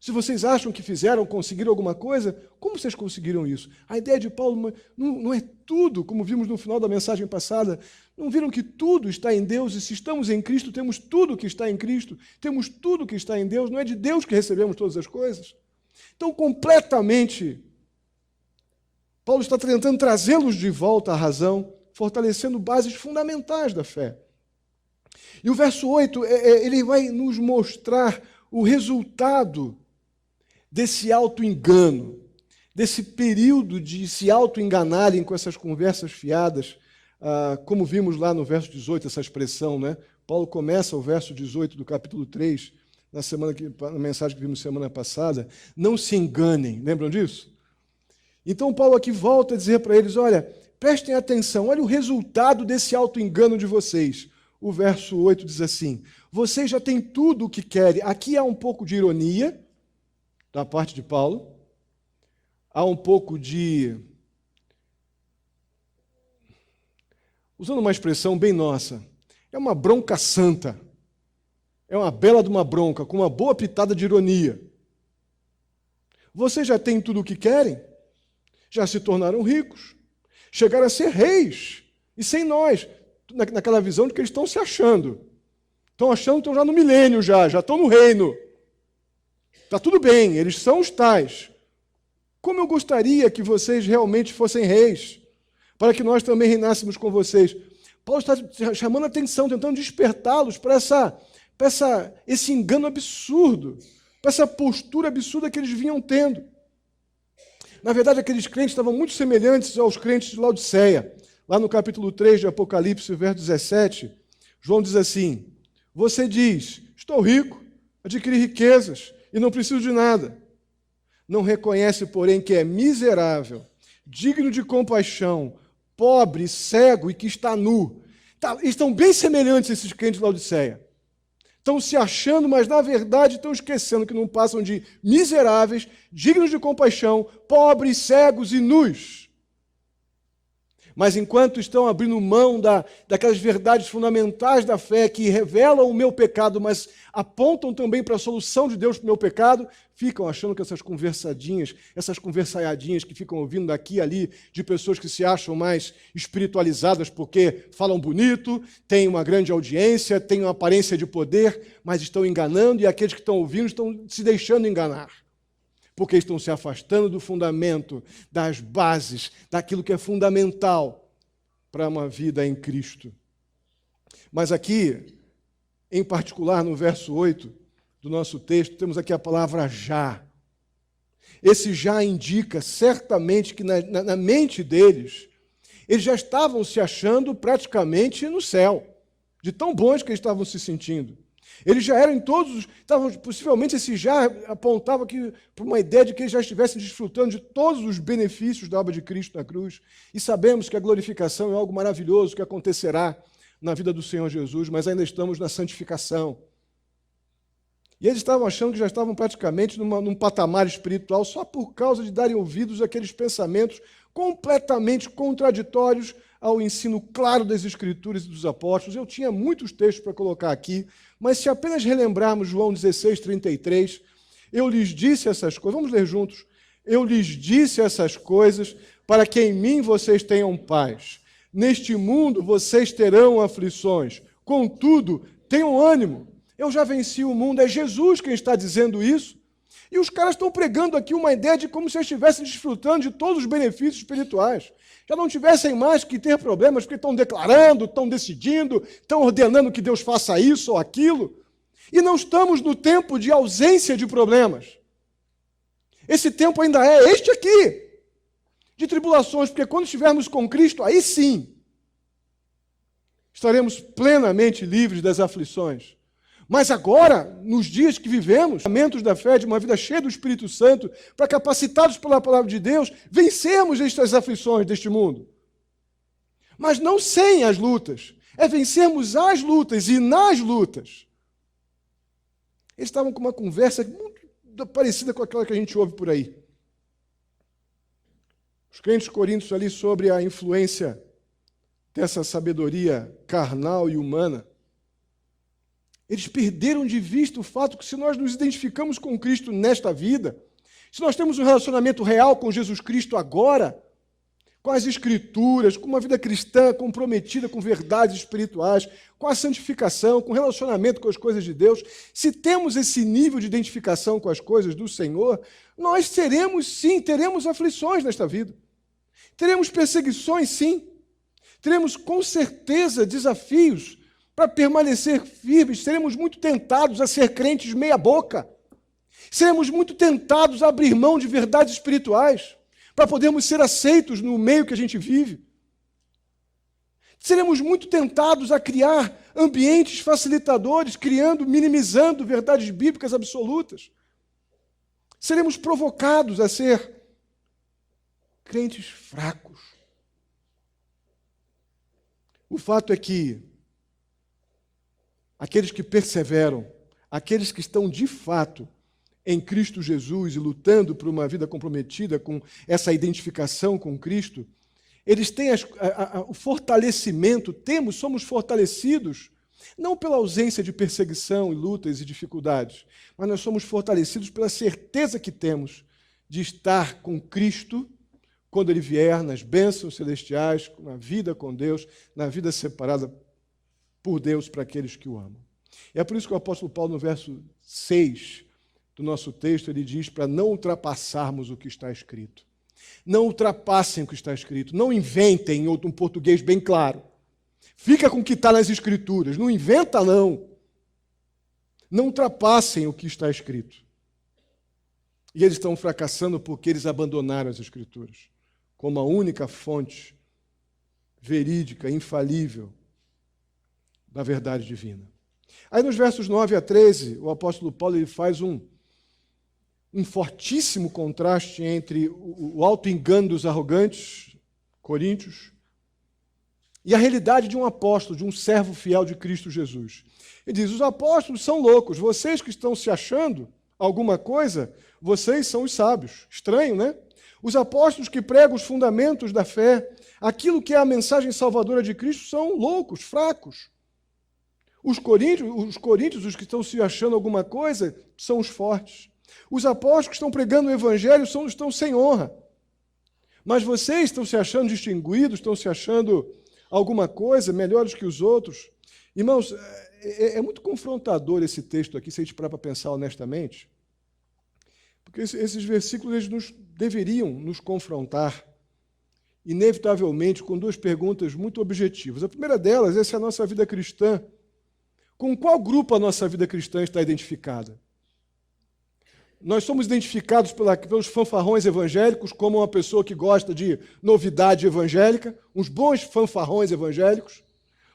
Se vocês acham que fizeram, conseguiram alguma coisa, como vocês conseguiram isso? A ideia de Paulo não é tudo, como vimos no final da mensagem passada. Não viram que tudo está em Deus, e se estamos em Cristo, temos tudo que está em Cristo, temos tudo que está em Deus, não é de Deus que recebemos todas as coisas? Então, completamente, Paulo está tentando trazê-los de volta à razão, fortalecendo bases fundamentais da fé. E o verso 8, ele vai nos mostrar o resultado desse auto-engano, desse período de se auto-enganarem com essas conversas fiadas, como vimos lá no verso 18, essa expressão, né? Paulo começa o verso 18 do capítulo 3, na mensagem que vimos semana passada, não se enganem, lembram disso? Então Paulo aqui volta a dizer para eles, olha, prestem atenção, olha o resultado desse auto-engano de vocês. O verso 8 diz assim, vocês já têm tudo o que querem. Aqui há um pouco de ironia, da parte de Paulo, há um pouco de... Usando uma expressão bem nossa, é uma bronca santa. É uma bela de uma bronca, com uma boa pitada de ironia. Vocês já têm tudo o que querem? Já se tornaram ricos? Chegaram a ser reis? E sem nós, naquela visão de que eles estão se achando. Estão já no milênio, já estão no reino. Está tudo bem, eles são os tais. Como eu gostaria que vocês realmente fossem reis, para que nós também reinássemos com vocês. Paulo está chamando a atenção, tentando despertá-los para esse engano absurdo, para essa postura absurda que eles vinham tendo. Na verdade, aqueles crentes estavam muito semelhantes aos crentes de Laodiceia. Lá no capítulo 3 de Apocalipse, verso 17, João diz assim, você diz, estou rico, adquiri riquezas e não preciso de nada. Não reconhece, porém, que é miserável, digno de compaixão, pobre, cego e que está nu. Estão bem semelhantes esses crentes de Laodiceia. Estão se achando, mas na verdade estão esquecendo que não passam de miseráveis, dignos de compaixão, pobres, cegos e nus. Mas enquanto estão abrindo mão daquelas verdades fundamentais da fé que revelam o meu pecado, mas apontam também para a solução de Deus para o meu pecado, ficam achando que essas conversadinhas, essas conversaiadinhas que ficam ouvindo daqui e ali, de pessoas que se acham mais espiritualizadas porque falam bonito, têm uma grande audiência, têm uma aparência de poder, mas estão enganando, e aqueles que estão ouvindo estão se deixando enganar. Porque estão se afastando do fundamento, das bases, daquilo que é fundamental para uma vida em Cristo. Mas aqui, em particular no verso 8 do nosso texto, temos aqui a palavra já. Esse já indica certamente que na mente deles, eles já estavam se achando praticamente no céu, de tão bons que eles estavam se sentindo. Eles já eram em todos, possivelmente esse já apontava para uma ideia de que eles já estivessem desfrutando de todos os benefícios da obra de Cristo na cruz. E sabemos que a glorificação é algo maravilhoso que acontecerá na vida do Senhor Jesus, mas ainda estamos na santificação. E eles estavam achando que já estavam praticamente num patamar espiritual só por causa de darem ouvidos àqueles pensamentos completamente contraditórios ao ensino claro das Escrituras e dos apóstolos. Eu tinha muitos textos para colocar aqui, mas se apenas relembrarmos João 16, 33, eu lhes disse essas coisas, vamos ler juntos. Eu lhes disse essas coisas para que em mim vocês tenham paz. Neste mundo vocês terão aflições, contudo, tenham ânimo. Eu já venci o mundo, é Jesus quem está dizendo isso. E os caras estão pregando aqui uma ideia de como se eles estivessem desfrutando de todos os benefícios espirituais. Já não tivessem mais que ter problemas, porque estão declarando, estão decidindo, estão ordenando que Deus faça isso ou aquilo. E não estamos no tempo de ausência de problemas. Esse tempo ainda é este aqui, de tribulações, porque quando estivermos com Cristo, aí sim, estaremos plenamente livres das aflições. Mas agora, nos dias que vivemos, fundamentos da fé, de uma vida cheia do Espírito Santo, para capacitados pela palavra de Deus, vencermos estas aflições deste mundo. Mas não sem as lutas, é vencermos as lutas e nas lutas. Eles estavam com uma conversa muito parecida com aquela que a gente ouve por aí. Os crentes coríntios ali sobre a influência dessa sabedoria carnal e humana. Eles perderam de vista o fato que se nós nos identificamos com Cristo nesta vida, se nós temos um relacionamento real com Jesus Cristo agora, com as Escrituras, com uma vida cristã comprometida com verdades espirituais, com a santificação, com o relacionamento com as coisas de Deus, se temos esse nível de identificação com as coisas do Senhor, nós seremos sim, teremos aflições nesta vida. Teremos perseguições sim. Teremos com certeza desafios para permanecer firmes, seremos muito tentados a ser crentes meia boca. Seremos muito tentados a abrir mão de verdades espirituais, para podermos ser aceitos no meio que a gente vive. Seremos muito tentados a criar ambientes facilitadores, minimizando verdades bíblicas absolutas. Seremos provocados a ser crentes fracos. O fato é que aqueles que perseveram, aqueles que estão de fato em Cristo Jesus e lutando por uma vida comprometida com essa identificação com Cristo, eles têm o fortalecimento, somos fortalecidos, não pela ausência de perseguição e lutas e dificuldades, mas nós somos fortalecidos pela certeza que temos de estar com Cristo quando Ele vier nas bênçãos celestiais, na vida com Deus, na vida separada por Deus para aqueles que o amam. E é por isso que o apóstolo Paulo, no verso 6 do nosso texto, ele diz para não ultrapassarmos o que está escrito. Não ultrapassem o que está escrito, não inventem um português bem claro. Fica com o que está nas Escrituras, não inventa não. Não ultrapassem o que está escrito. E eles estão fracassando porque eles abandonaram as Escrituras como a única fonte verídica, infalível, da verdade divina. Aí nos versos 9 a 13, o apóstolo Paulo ele faz um fortíssimo contraste entre o alto engano dos arrogantes coríntios e a realidade de um apóstolo, de um servo fiel de Cristo Jesus. Ele diz, os apóstolos são loucos, vocês que estão se achando alguma coisa, vocês são os sábios. Estranho, né? Os apóstolos que pregam os fundamentos da fé, aquilo que é a mensagem salvadora de Cristo, são loucos, fracos. Os coríntios, os que estão se achando alguma coisa, são os fortes. Os apóstolos que estão pregando o evangelho estão sem honra. Mas vocês estão se achando distinguidos, estão se achando alguma coisa, melhores que os outros. Irmãos, é muito confrontador esse texto aqui, se a gente parar para pensar honestamente, porque esses versículos eles deveriam nos confrontar, inevitavelmente, com duas perguntas muito objetivas. A primeira delas é se a nossa vida cristã, com qual grupo a nossa vida cristã está identificada? Nós somos identificados pelos fanfarrões evangélicos como uma pessoa que gosta de novidade evangélica, uns bons fanfarrões evangélicos,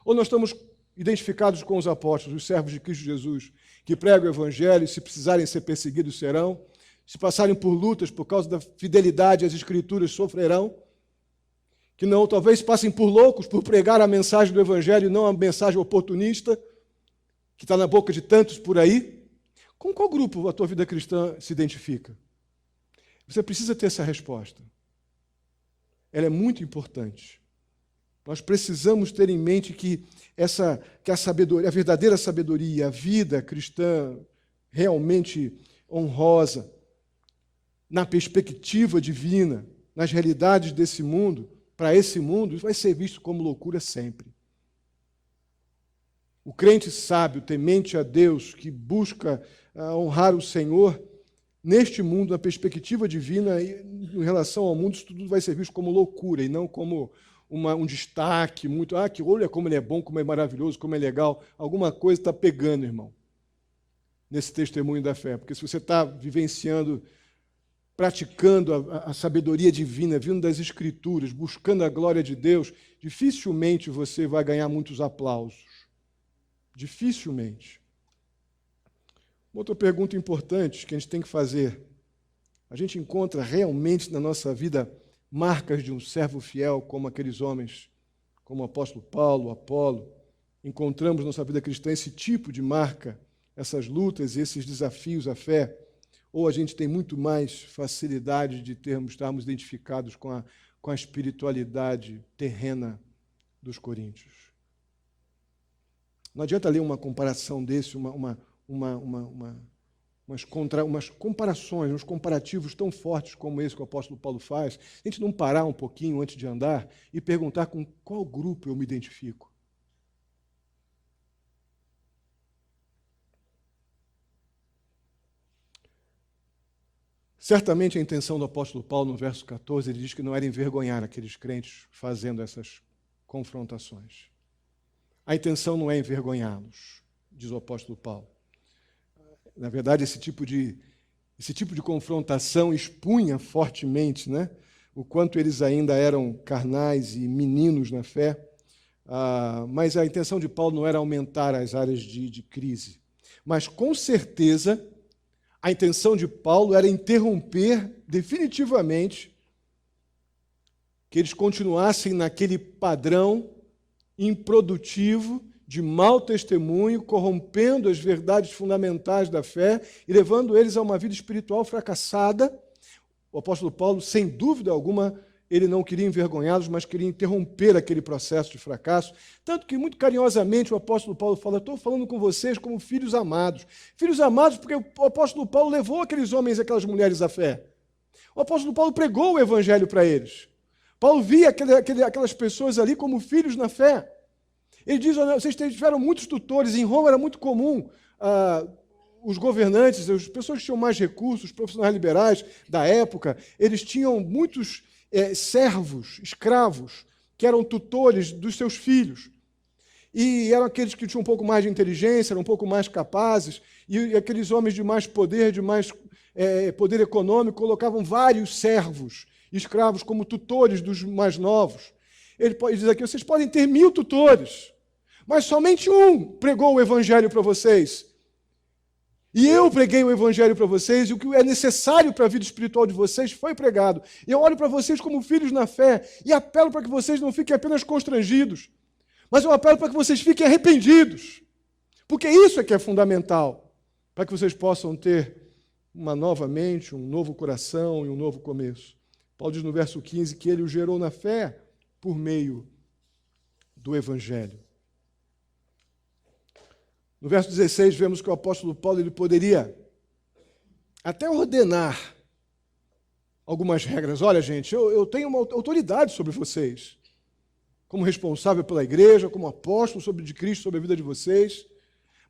ou nós estamos identificados com os apóstolos, os servos de Cristo Jesus, que pregam o Evangelho, e se precisarem ser perseguidos serão, se passarem por lutas por causa da fidelidade às Escrituras sofrerão, que não, talvez passem por loucos por pregar a mensagem do Evangelho e não a mensagem oportunista, que está na boca de tantos por aí. Com qual grupo a tua vida cristã se identifica? Você precisa ter essa resposta. Ela é muito importante. Nós precisamos ter em mente que a sabedoria, a verdadeira sabedoria, a vida cristã realmente honrosa, na perspectiva divina, nas realidades desse mundo, para esse mundo, vai ser visto como loucura sempre. O crente sábio, temente a Deus, que busca honrar o Senhor, neste mundo, na perspectiva divina, em relação ao mundo, isso tudo vai ser visto como loucura e não como um destaque muito. Que olha como ele é bom, como é maravilhoso, como é legal. Alguma coisa está pegando, irmão, nesse testemunho da fé. Porque se você está vivenciando, praticando a sabedoria divina, vindo das Escrituras, buscando a glória de Deus, dificilmente você vai ganhar muitos aplausos. Dificilmente. Outra pergunta importante que a gente tem que fazer: a gente encontra realmente na nossa vida marcas de um servo fiel, como aqueles homens, como o apóstolo Paulo, Apolo? Encontramos na nossa vida cristã esse tipo de marca, essas lutas e esses desafios à fé? Ou a gente tem muito mais facilidade de estarmos identificados com a espiritualidade terrena dos coríntios? Não adianta ler uma comparação desse, umas comparações, uns comparativos tão fortes como esse que o apóstolo Paulo faz, a gente não parar um pouquinho antes de andar e perguntar com qual grupo eu me identifico. Certamente a intenção do apóstolo Paulo, no verso 14, ele diz que não era envergonhar aqueles crentes fazendo essas confrontações. A intenção não é envergonhá-los, diz o apóstolo Paulo. Na verdade, esse tipo de confrontação expunha fortemente, né, o quanto eles ainda eram carnais e meninos na fé. Mas a intenção de Paulo não era aumentar as áreas de crise. Mas, com certeza, a intenção de Paulo era interromper definitivamente que eles continuassem naquele padrão improdutivo de mau testemunho, corrompendo as verdades fundamentais da fé e levando eles a uma vida espiritual fracassada. O apóstolo Paulo, sem dúvida alguma, ele não queria envergonhá-los, mas queria interromper aquele processo de fracasso. Tanto que, muito carinhosamente, o apóstolo Paulo fala: estou falando com vocês como filhos amados. Filhos amados porque o apóstolo Paulo levou aqueles homens e aquelas mulheres à fé. O apóstolo Paulo pregou o evangelho para eles. Paulo via aquelas pessoas ali como filhos na fé. Ele diz: vocês tiveram muitos tutores, em Roma era muito comum os governantes, as pessoas que tinham mais recursos, os profissionais liberais da época, eles tinham muitos servos, escravos, que eram tutores dos seus filhos. E eram aqueles que tinham um pouco mais de inteligência, eram um pouco mais capazes, e aqueles homens de mais poder, de mais poder econômico, colocavam vários servos, escravos, como tutores dos mais novos. Ele diz aqui: vocês podem ter 1000 tutores, mas somente um pregou o evangelho para vocês. E eu preguei o evangelho para vocês, e o que é necessário para a vida espiritual de vocês foi pregado. Eu olho para vocês como filhos na fé e apelo para que vocês não fiquem apenas constrangidos, mas eu apelo para que vocês fiquem arrependidos, porque isso é que é fundamental, para que vocês possam ter uma nova mente, um novo coração e um novo começo. Paulo diz no verso 15 que ele o gerou na fé por meio do evangelho. No verso 16, vemos que o apóstolo Paulo ele poderia até ordenar algumas regras. Olha, gente, eu tenho uma autoridade sobre vocês, como responsável pela igreja, como apóstolo de Cristo sobre a vida de vocês,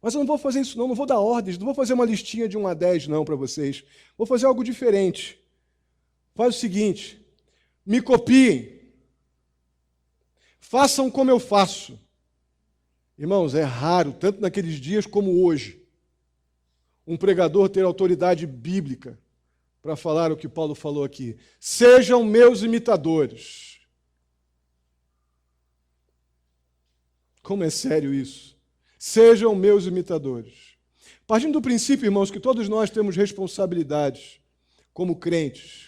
mas eu não vou fazer isso não vou dar ordens, não vou fazer uma listinha de 1 a 10 não para vocês. Vou fazer algo diferente. Faz o seguinte: me copiem, façam como eu faço. Irmãos, é raro, tanto naqueles dias como hoje, um pregador ter autoridade bíblica para falar o que Paulo falou aqui. Sejam meus imitadores. Como é sério isso? Sejam meus imitadores. Partindo do princípio, irmãos, que todos nós temos responsabilidades como crentes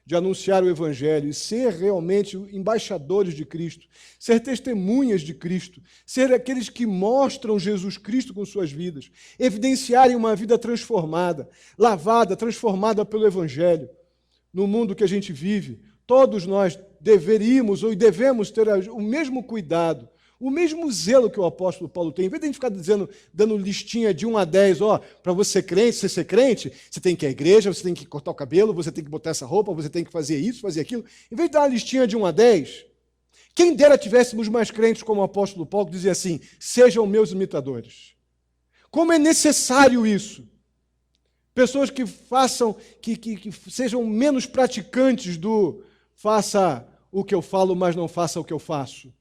de anunciar o Evangelho e ser realmente embaixadores de Cristo, ser testemunhas de Cristo, ser aqueles que mostram Jesus Cristo com suas vidas, evidenciarem uma vida transformada, lavada, transformada pelo Evangelho. No mundo que a gente vive, todos nós deveríamos ou devemos ter o mesmo cuidado, o mesmo zelo que o apóstolo Paulo tem. Em vez de a gente ficar dando listinha de 1 a 10, para você ser crente, você tem que ir à igreja, você tem que cortar o cabelo, você tem que botar essa roupa, você tem que fazer isso, fazer aquilo. Em vez de dar uma listinha de 1 a 10, quem dera tivéssemos mais crentes como o apóstolo Paulo, que dizia assim, sejam meus imitadores. Como é necessário isso? Pessoas que façam, que sejam menos praticantes do faça o que eu falo, mas não faça o que eu faço.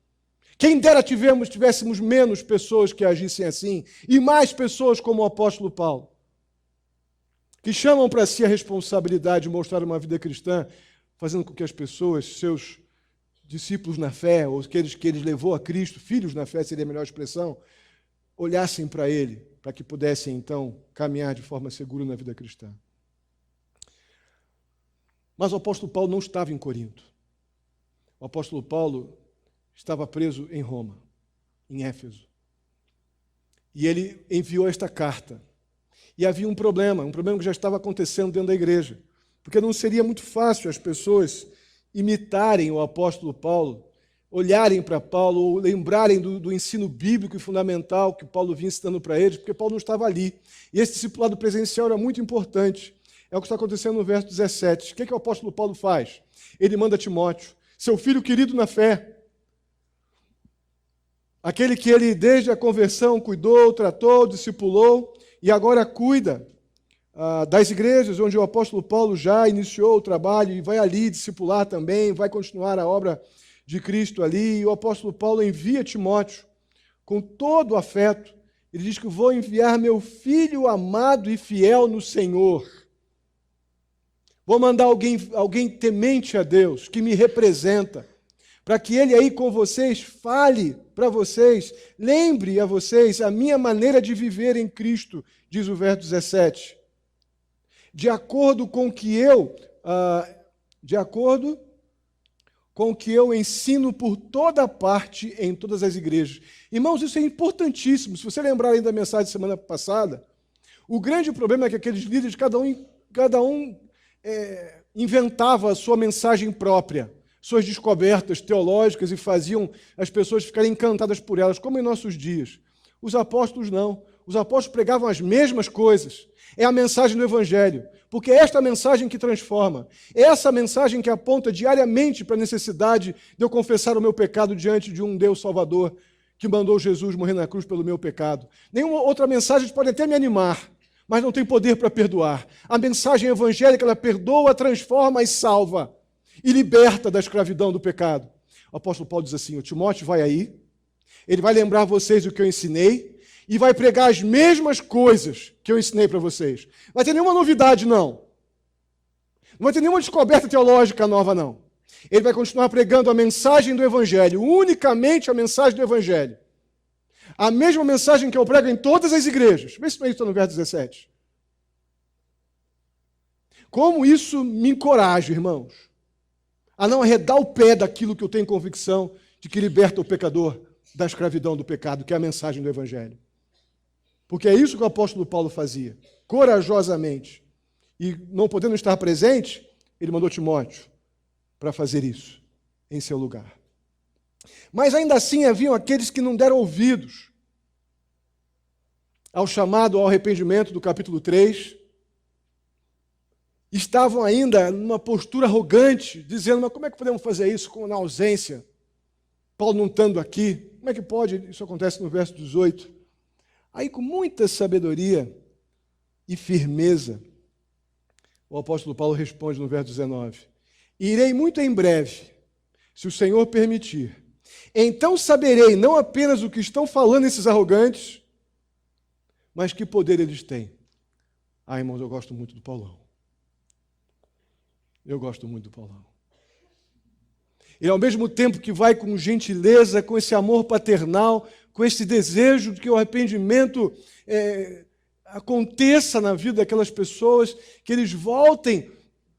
Quem dera tivéssemos menos pessoas que agissem assim e mais pessoas como o apóstolo Paulo, que chamam para si a responsabilidade de mostrar uma vida cristã, fazendo com que as pessoas, seus discípulos na fé, ou aqueles que ele levou a Cristo, filhos na fé seria a melhor expressão, olhassem para ele, para que pudessem, então, caminhar de forma segura na vida cristã. Mas o apóstolo Paulo não estava em Corinto. O apóstolo Paulo estava preso em Roma, em Éfeso. E ele enviou esta carta. E havia um problema que já estava acontecendo dentro da igreja, porque não seria muito fácil as pessoas imitarem o apóstolo Paulo, olharem para Paulo, ou lembrarem do ensino bíblico e fundamental que Paulo vinha ensinando para eles, porque Paulo não estava ali. E esse discipulado presencial era muito importante. É o que está acontecendo no verso 17. O que o apóstolo Paulo faz? Ele manda Timóteo, seu filho querido na fé, aquele que ele, desde a conversão, cuidou, tratou, discipulou, e agora cuida das igrejas onde o apóstolo Paulo já iniciou o trabalho e vai ali discipular também, vai continuar a obra de Cristo ali. E o apóstolo Paulo envia Timóteo com todo o afeto. Ele diz que vou enviar meu filho amado e fiel no Senhor. Vou mandar alguém temente a Deus, que me representa, para que ele aí com vocês fale para vocês, lembre a vocês a minha maneira de viver em Cristo, diz o verso 17. De acordo com o que eu ensino por toda parte em todas as igrejas. Irmãos, isso é importantíssimo. Se você lembrar aí da mensagem da semana passada, o grande problema é que aqueles líderes, cada um inventava a sua mensagem própria, suas descobertas teológicas e faziam as pessoas ficarem encantadas por elas, como em nossos dias. Os apóstolos não. Os apóstolos pregavam as mesmas coisas. É a mensagem do Evangelho, porque é esta mensagem que transforma. É essa mensagem que aponta diariamente para a necessidade de eu confessar o meu pecado diante de um Deus Salvador que mandou Jesus morrer na cruz pelo meu pecado. Nenhuma outra mensagem pode até me animar, mas não tem poder para perdoar. A mensagem evangélica, ela perdoa, transforma e salva e liberta da escravidão do pecado. O apóstolo Paulo diz assim, o Timóteo vai aí, ele vai lembrar vocês o que eu ensinei e vai pregar as mesmas coisas que eu ensinei para vocês. Não vai ter nenhuma novidade, não. Não vai ter nenhuma descoberta teológica nova, não. Ele vai continuar pregando a mensagem do Evangelho, unicamente a mensagem do Evangelho. A mesma mensagem que eu prego em todas as igrejas. Vê se isso está no verso 17. Como isso me encoraja, irmãos, a não arredar o pé daquilo que eu tenho convicção de que liberta o pecador da escravidão do pecado, que é a mensagem do Evangelho. Porque é isso que o apóstolo Paulo fazia, corajosamente. E não podendo estar presente, ele mandou Timóteo para fazer isso em seu lugar. Mas ainda assim haviam aqueles que não deram ouvidos ao chamado ao arrependimento do capítulo 3, estavam ainda numa postura arrogante, dizendo, mas como é que podemos fazer isso na ausência? Paulo não estando aqui, como é que pode? Isso acontece no verso 18. Aí, com muita sabedoria e firmeza, o apóstolo Paulo responde no verso 19, irei muito em breve, se o Senhor permitir. Então saberei não apenas o que estão falando esses arrogantes, mas que poder eles têm. Ah, irmãos, eu gosto muito do Paulão. Eu gosto muito do Paulão. Ele, ao mesmo tempo que vai com gentileza, com esse amor paternal, com esse desejo de que o arrependimento aconteça na vida daquelas pessoas, que eles voltem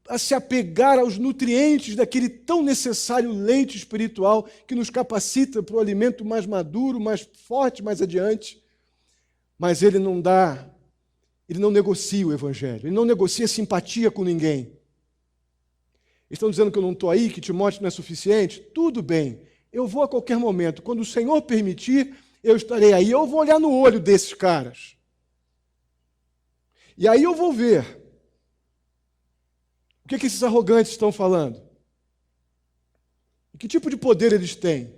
a se apegar aos nutrientes daquele tão necessário leite espiritual que nos capacita para o alimento mais maduro, mais forte, mais adiante. Mas ele não negocia o Evangelho, ele não negocia simpatia com ninguém. Estão dizendo que eu não estou aí, que Timóteo não é suficiente? Tudo bem, eu vou a qualquer momento. Quando o Senhor permitir, eu estarei aí. Eu vou olhar no olho desses caras. E aí eu vou ver o que esses arrogantes estão falando. E que tipo de poder eles têm.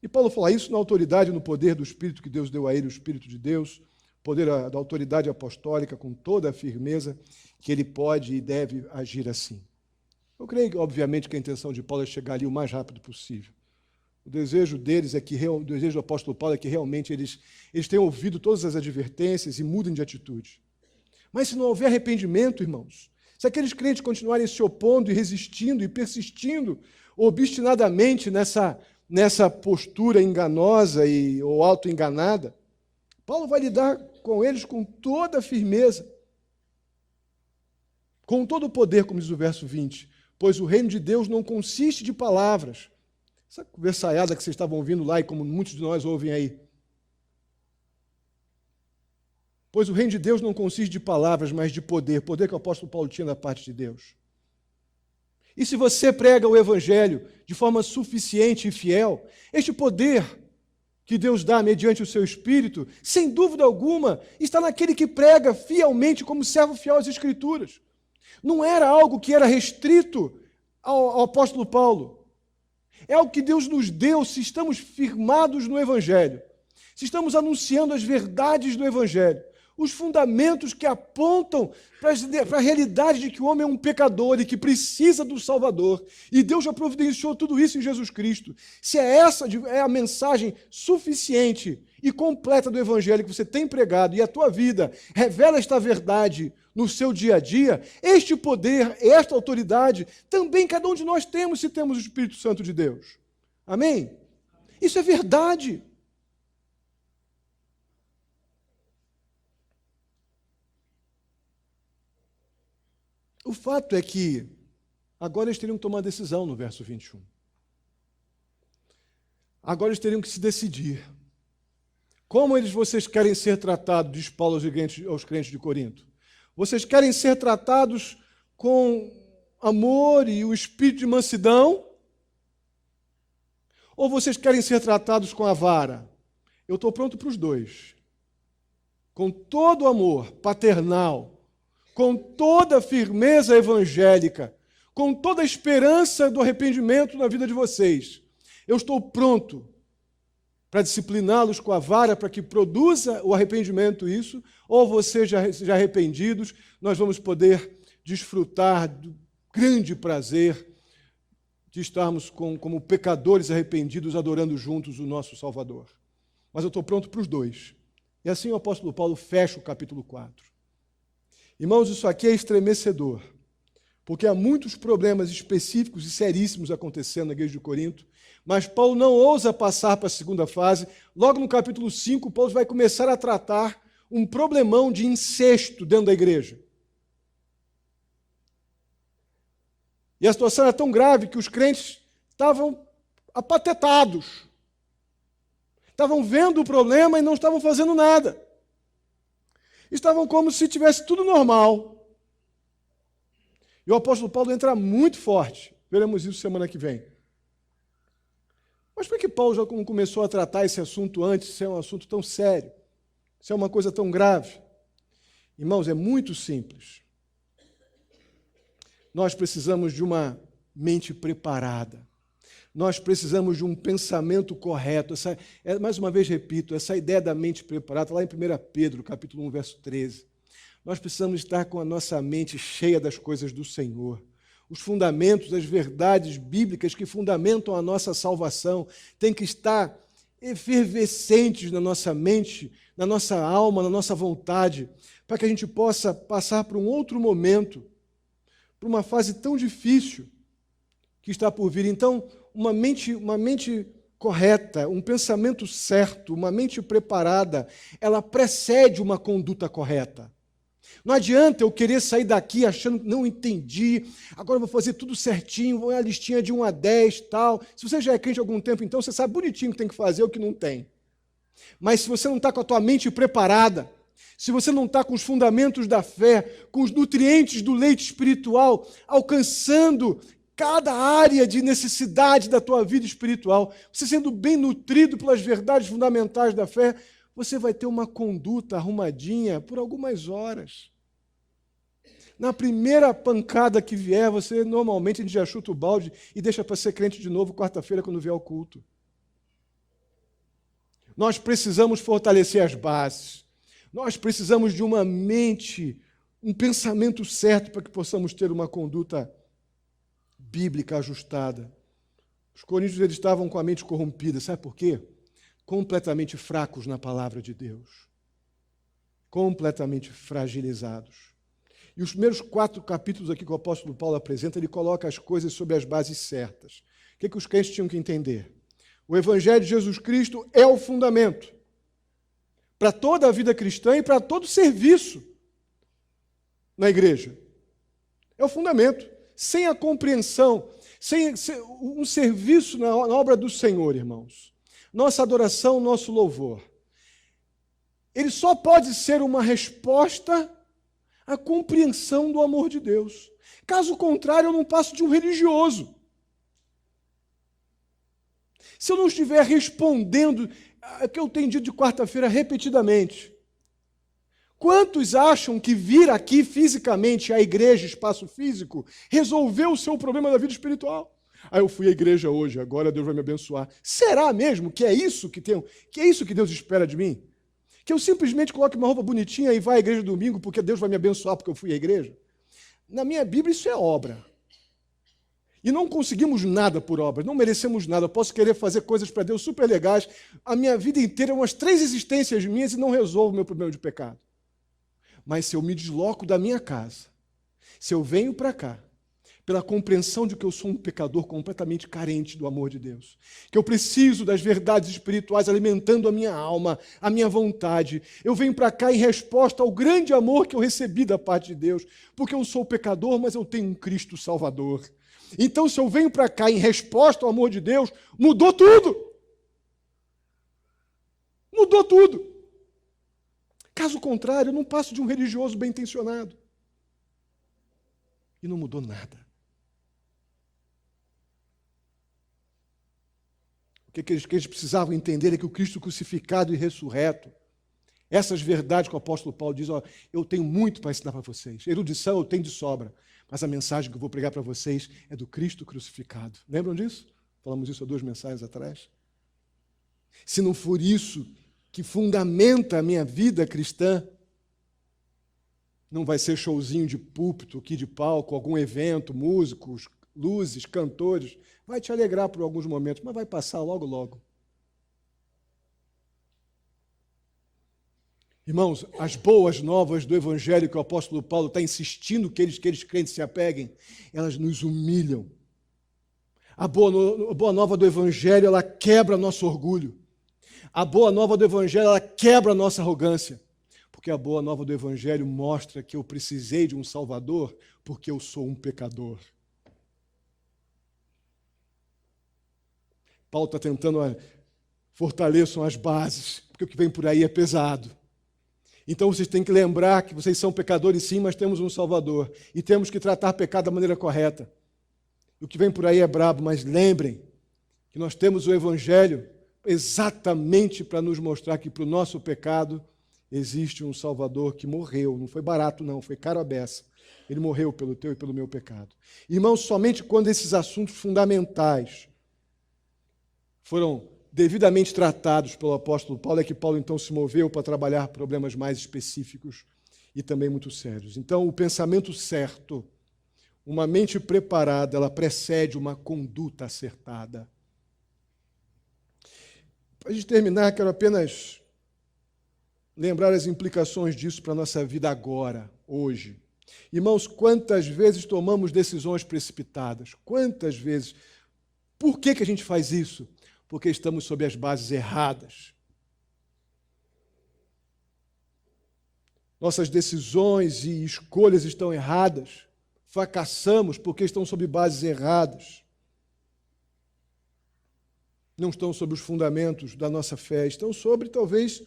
E Paulo fala isso na autoridade, no poder do Espírito que Deus deu a ele, o Espírito de Deus, poder da autoridade apostólica, com toda a firmeza que ele pode e deve agir assim. Eu creio, obviamente, que a intenção de Paulo é chegar ali o mais rápido possível. O desejo deles o desejo do apóstolo Paulo é que realmente eles tenham ouvido todas as advertências e mudem de atitude. Mas se não houver arrependimento, irmãos, se aqueles crentes continuarem se opondo e resistindo e persistindo obstinadamente nessa postura enganosa ou auto-enganada, Paulo vai lidar com eles com toda a firmeza, com todo o poder, como diz o verso 20, pois o reino de Deus não consiste de palavras. Essa conversaiada que vocês estavam ouvindo lá e como muitos de nós ouvem aí. Pois o reino de Deus não consiste de palavras, mas de poder. Poder que o apóstolo Paulo tinha da parte de Deus. E se você prega o Evangelho de forma suficiente e fiel, este poder que Deus dá mediante o seu Espírito, sem dúvida alguma, está naquele que prega fielmente como servo fiel às Escrituras. Não era algo que era restrito ao apóstolo Paulo. É algo que Deus nos deu se estamos firmados no Evangelho, se estamos anunciando as verdades do Evangelho, os fundamentos que apontam para a realidade de que o homem é um pecador e que precisa do Salvador. E Deus já providenciou tudo isso em Jesus Cristo. Se essa é a mensagem suficiente e completa do Evangelho que você tem pregado e a tua vida revela esta verdade no seu dia a dia, este poder, esta autoridade, também cada um de nós temos se temos o Espírito Santo de Deus. Amém? Isso é verdade. O fato é que agora eles teriam que tomar decisão no verso 21. Agora eles teriam que se decidir. Como vocês querem ser tratados, diz Paulo aos crentes de Corinto? Vocês querem ser tratados com amor e o espírito de mansidão? Ou vocês querem ser tratados com a vara? Eu estou pronto para os dois. Com todo o amor paternal, com toda a firmeza evangélica, com toda a esperança do arrependimento na vida de vocês. Eu estou pronto para discipliná-los com a vara para que produza o arrependimento isso, ou vocês já arrependidos, nós vamos poder desfrutar do grande prazer de estarmos como pecadores arrependidos adorando juntos o nosso Salvador. Mas eu estou pronto para os dois. E assim o apóstolo Paulo fecha o capítulo 4. Irmãos, isso aqui é estremecedor, porque há muitos problemas específicos e seríssimos acontecendo na igreja de Corinto, mas Paulo não ousa passar para a segunda fase. Logo no capítulo 5, Paulo vai começar a tratar um problemão de incesto dentro da igreja. E a situação era tão grave que os crentes estavam apatetados, estavam vendo o problema e não estavam fazendo nada. Estavam como se tivesse tudo normal. E o apóstolo Paulo entra muito forte. Veremos isso semana que vem. Mas por que Paulo já começou a tratar esse assunto antes, se é um assunto tão sério? Se é uma coisa tão grave? Irmãos, é muito simples. Nós precisamos de uma mente preparada. Nós precisamos de um pensamento correto. Mais uma vez repito, essa ideia da mente preparada, lá em 1 Pedro, capítulo 1, verso 13. Nós precisamos estar com a nossa mente cheia das coisas do Senhor. Os fundamentos, as verdades bíblicas que fundamentam a nossa salvação têm que estar efervescentes na nossa mente, na nossa alma, na nossa vontade, para que a gente possa passar por um outro momento, por uma fase tão difícil, que está por vir. Então, uma mente correta, um pensamento certo, uma mente preparada, ela precede uma conduta correta. Não adianta eu querer sair daqui achando que não entendi, agora eu vou fazer tudo certinho, vou a listinha de 1 a 10, tal. Se você já é crente há algum tempo, então você sabe bonitinho o que tem que fazer e o que não tem. Mas se você não está com a tua mente preparada, se você não está com os fundamentos da fé, com os nutrientes do leite espiritual, alcançando cada área de necessidade da tua vida espiritual, você sendo bem nutrido pelas verdades fundamentais da fé, você vai ter uma conduta arrumadinha por algumas horas. Na primeira pancada que vier, você normalmente a gente já chuta o balde e deixa para ser crente de novo quarta-feira quando vier ao culto. Nós precisamos fortalecer as bases. Nós precisamos de uma mente, um pensamento certo para que possamos ter uma conduta bíblica ajustada. Os coríntios eles estavam com a mente corrompida, sabe por quê? Completamente fracos na palavra de Deus. Completamente fragilizados. E os primeiros 4 capítulos aqui que o apóstolo Paulo apresenta, ele coloca as coisas sobre as bases certas. O que os crentes tinham que entender? O Evangelho de Jesus Cristo é o fundamento para toda a vida cristã e para todo serviço na igreja. É o fundamento. Sem a compreensão, sem um serviço na obra do Senhor, irmãos, nossa adoração, nosso louvor, ele só pode ser uma resposta à compreensão do amor de Deus. Caso contrário, eu não passo de um religioso. Se eu não estiver respondendo o que eu tenho dito de quarta-feira repetidamente, quantos acham que vir aqui fisicamente à igreja, espaço físico, resolveu o seu problema da vida espiritual? Eu fui à igreja hoje, agora Deus vai me abençoar. Será mesmo que é isso que é isso que Deus espera de mim? Que eu simplesmente coloque uma roupa bonitinha e vá à igreja domingo porque Deus vai me abençoar porque eu fui à igreja? Na minha Bíblia isso é obra. E não conseguimos nada por obra, não merecemos nada. Eu posso querer fazer coisas para Deus super legais, a minha vida inteira, umas 3 existências minhas e não resolvo o meu problema de pecado. Mas se eu me desloco da minha casa, se eu venho para cá, pela compreensão de que eu sou um pecador completamente carente do amor de Deus, que eu preciso das verdades espirituais alimentando a minha alma, a minha vontade, eu venho para cá em resposta ao grande amor que eu recebi da parte de Deus, porque eu sou pecador, mas eu tenho um Cristo Salvador. Então, se eu venho para cá em resposta ao amor de Deus, mudou tudo. Mudou tudo. Caso contrário, eu não passo de um religioso bem-intencionado. E não mudou nada. O que eles precisavam entender é que o Cristo crucificado e ressurreto, essas verdades que o apóstolo Paulo diz, eu tenho muito para ensinar para vocês. Erudição eu tenho de sobra. Mas a mensagem que eu vou pregar para vocês é do Cristo crucificado. Lembram disso? Falamos isso há 2 mensagens atrás. Se não for isso que fundamenta a minha vida cristã, não vai ser showzinho de púlpito, aqui de palco, algum evento, músicos, luzes, cantores. Vai te alegrar por alguns momentos, mas vai passar logo, logo. Irmãos, as boas novas do Evangelho que o apóstolo Paulo está insistindo que eles crentes se apeguem, elas nos humilham. A boa nova do Evangelho, ela quebra nosso orgulho. A boa nova do Evangelho, ela quebra a nossa arrogância. Porque a boa nova do Evangelho mostra que eu precisei de um Salvador porque eu sou um pecador. Paulo está tentando fortaleçam as bases, porque o que vem por aí é pesado. Então vocês têm que lembrar que vocês são pecadores sim, mas temos um Salvador. E temos que tratar pecado da maneira correta. O que vem por aí é brabo, mas lembrem que nós temos o Evangelho exatamente para nos mostrar que para o nosso pecado existe um Salvador que morreu. Não foi barato não, foi caro a beça. Ele morreu pelo teu e pelo meu pecado. Irmãos, somente quando esses assuntos fundamentais foram devidamente tratados pelo apóstolo Paulo, é que Paulo então se moveu para trabalhar problemas mais específicos e também muito sérios. Então, o pensamento certo, uma mente preparada, ela precede uma conduta acertada. Para a gente terminar, quero apenas lembrar as implicações disso para a nossa vida agora, hoje. Irmãos, quantas vezes tomamos decisões precipitadas? Quantas vezes? Por que a gente faz isso? Porque estamos sob as bases erradas. Nossas decisões e escolhas estão erradas. Fracassamos porque estão sob bases erradas. Não estão sobre os fundamentos da nossa fé, estão sobre, talvez,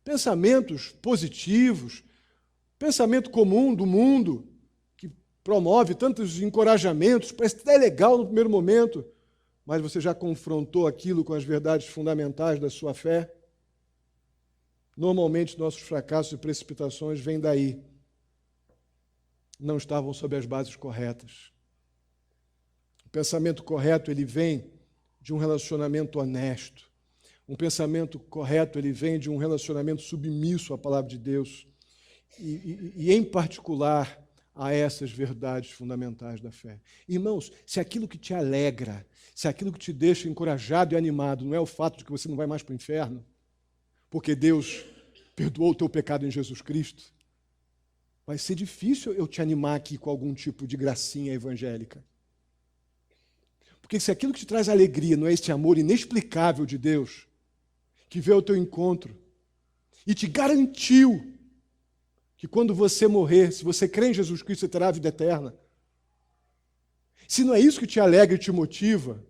pensamentos positivos, pensamento comum do mundo, que promove tantos encorajamentos, parece até legal no primeiro momento, mas você já confrontou aquilo com as verdades fundamentais da sua fé? Normalmente, nossos fracassos e precipitações vêm daí. Não estavam sob as bases corretas. O pensamento correto, ele vem de um relacionamento honesto. Um pensamento correto, ele vem de um relacionamento submisso à palavra de Deus. E em particular, a essas verdades fundamentais da fé. Irmãos, se aquilo que te alegra, se aquilo que te deixa encorajado e animado não é o fato de que você não vai mais para o inferno, porque Deus perdoou o teu pecado em Jesus Cristo, vai ser difícil eu te animar aqui com algum tipo de gracinha evangélica. Porque se aquilo que te traz alegria não é este amor inexplicável de Deus, que veio ao teu encontro e te garantiu que quando você morrer, se você crê em Jesus Cristo, você terá a vida eterna. Se não é isso que te alegra e te motiva,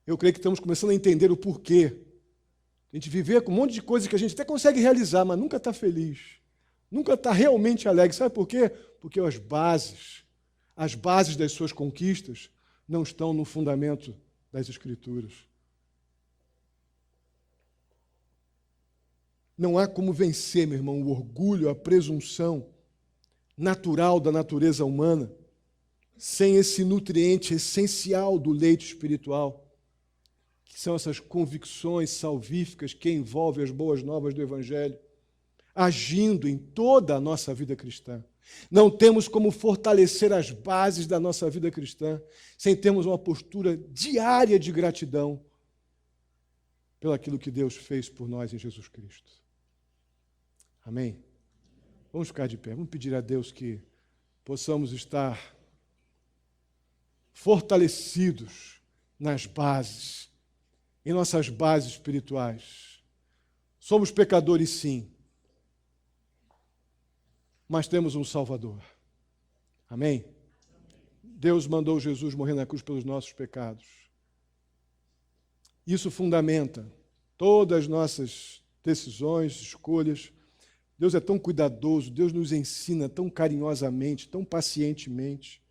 eu creio que estamos começando a entender o porquê. A gente viver com um monte de coisas que a gente até consegue realizar, mas nunca está feliz. Nunca está realmente alegre. Sabe por quê? Porque as bases das suas conquistas não estão no fundamento das Escrituras. Não há como vencer, meu irmão, o orgulho, a presunção natural da natureza humana, sem esse nutriente essencial do leite espiritual, que são essas convicções salvíficas que envolvem as boas novas do Evangelho, agindo em toda a nossa vida cristã. Não temos como fortalecer as bases da nossa vida cristã sem termos uma postura diária de gratidão pelo aquilo que Deus fez por nós em Jesus Cristo. Amém? Vamos ficar de pé. Vamos pedir a Deus que possamos estar fortalecidos nas bases, em nossas bases espirituais. Somos pecadores, sim, mas temos um Salvador. Amém? Deus mandou Jesus morrer na cruz pelos nossos pecados. Isso fundamenta todas as nossas decisões, escolhas. Deus é tão cuidadoso, Deus nos ensina tão carinhosamente, tão pacientemente,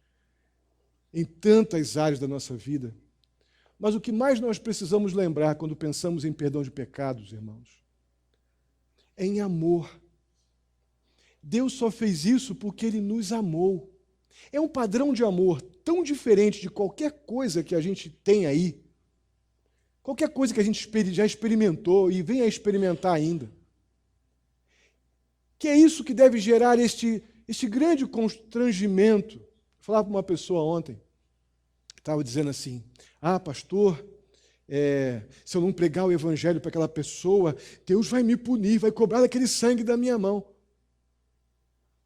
em tantas áreas da nossa vida. Mas o que mais nós precisamos lembrar quando pensamos em perdão de pecados, irmãos, é em amor. Deus só fez isso porque Ele nos amou. É um padrão de amor tão diferente de qualquer coisa que a gente tem aí, qualquer coisa que a gente já experimentou e venha a experimentar ainda, que é isso que deve gerar este grande constrangimento. Eu falava para uma pessoa ontem, que estava dizendo assim, pastor, se eu não pregar o evangelho para aquela pessoa, Deus vai me punir, vai cobrar aquele sangue da minha mão.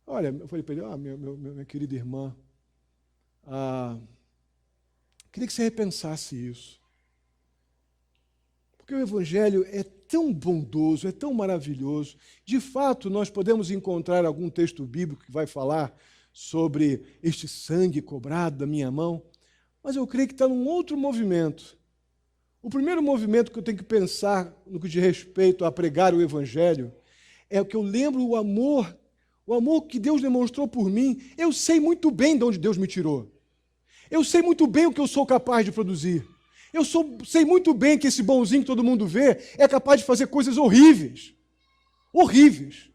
Olha, eu falei para ele, minha querida irmã, queria que você repensasse isso. Porque o Evangelho é tão bondoso, é tão maravilhoso. De fato, nós podemos encontrar algum texto bíblico que vai falar sobre este sangue cobrado da minha mão, mas eu creio que está num outro movimento. O primeiro movimento que eu tenho que pensar no que diz respeito a pregar o Evangelho é o que eu lembro o amor que Deus demonstrou por mim. Eu sei muito bem de onde Deus me tirou. Eu sei muito bem o que eu sou capaz de produzir. Sei muito bem que esse bonzinho que todo mundo vê é capaz de fazer coisas horríveis. Horríveis.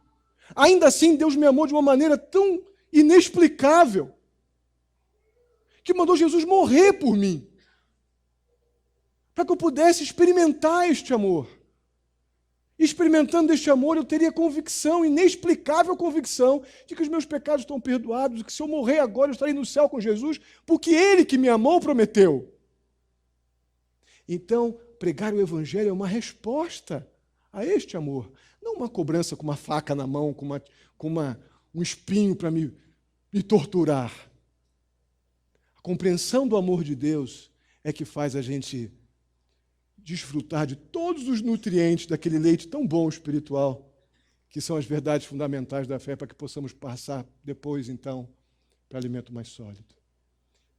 Ainda assim, Deus me amou de uma maneira tão inexplicável que mandou Jesus morrer por mim, para que eu pudesse experimentar este amor. Experimentando este amor, eu teria convicção, inexplicável convicção, de que os meus pecados estão perdoados, que se eu morrer agora eu estarei no céu com Jesus, porque Ele que me amou prometeu. Então, pregar o Evangelho é uma resposta a este amor. Não uma cobrança com uma faca na mão, um espinho para me torturar. A compreensão do amor de Deus é que faz a gente desfrutar de todos os nutrientes daquele leite tão bom espiritual, que são as verdades fundamentais da fé, para que possamos passar depois, então, para alimento mais sólido.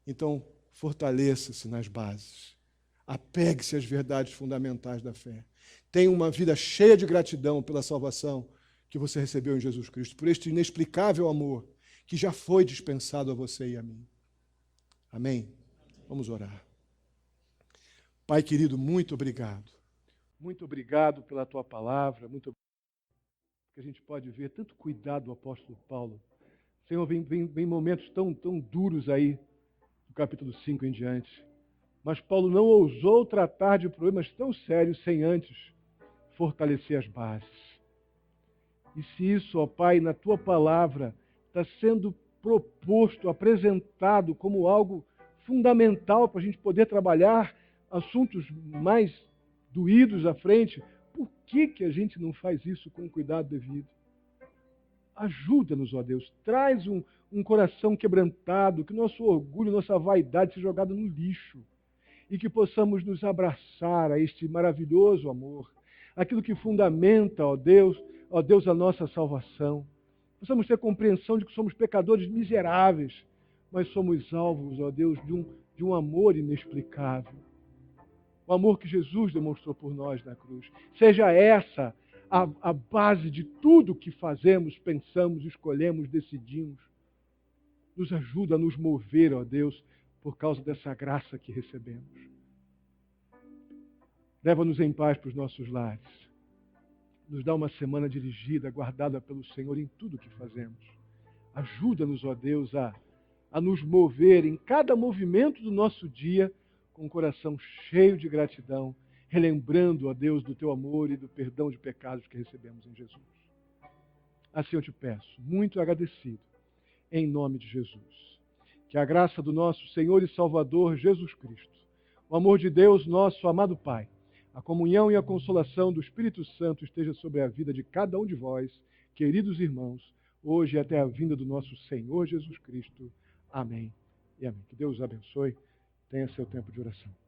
Então, fortaleça-se nas bases. Apegue-se às verdades fundamentais da fé. Tenha uma vida cheia de gratidão pela salvação que você recebeu em Jesus Cristo, por este inexplicável amor que já foi dispensado a você e a mim. Amém? Vamos orar. Pai querido, muito obrigado. Muito obrigado pela tua palavra, muito obrigado porque a gente pode ver tanto cuidado do apóstolo Paulo. Senhor, vem momentos tão duros aí, do capítulo 5 em diante. Mas Paulo não ousou tratar de problemas tão sérios sem antes fortalecer as bases. E se isso, ó Pai, na tua palavra, está sendo proposto, apresentado como algo fundamental para a gente poder trabalhar assuntos mais doídos à frente, por que a gente não faz isso com o cuidado devido? Ajuda-nos, ó Deus, traz um coração quebrantado, que nosso orgulho, nossa vaidade seja jogada no lixo e que possamos nos abraçar a este maravilhoso amor, aquilo que fundamenta, ó Deus, a nossa salvação. Possamos ter compreensão de que somos pecadores miseráveis, mas somos alvos, ó Deus, de um amor inexplicável. O amor que Jesus demonstrou por nós na cruz. Seja essa a base de tudo que fazemos, pensamos, escolhemos, decidimos. Nos ajuda a nos mover, ó Deus, por causa dessa graça que recebemos. Leva-nos em paz para os nossos lares. Nos dá uma semana dirigida, guardada pelo Senhor em tudo que fazemos. Ajuda-nos, ó Deus, a nos mover em cada movimento do nosso dia com um coração cheio de gratidão, relembrando, ó Deus, do teu amor e do perdão de pecados que recebemos em Jesus. Assim eu te peço, muito agradecido, em nome de Jesus. Que a graça do nosso Senhor e Salvador Jesus Cristo, o amor de Deus, nosso amado Pai, a comunhão e a consolação do Espírito Santo esteja sobre a vida de cada um de vós, queridos irmãos, hoje e até a vinda do nosso Senhor Jesus Cristo. Amém e amém. Que Deus os abençoe. Tenha seu tempo de oração.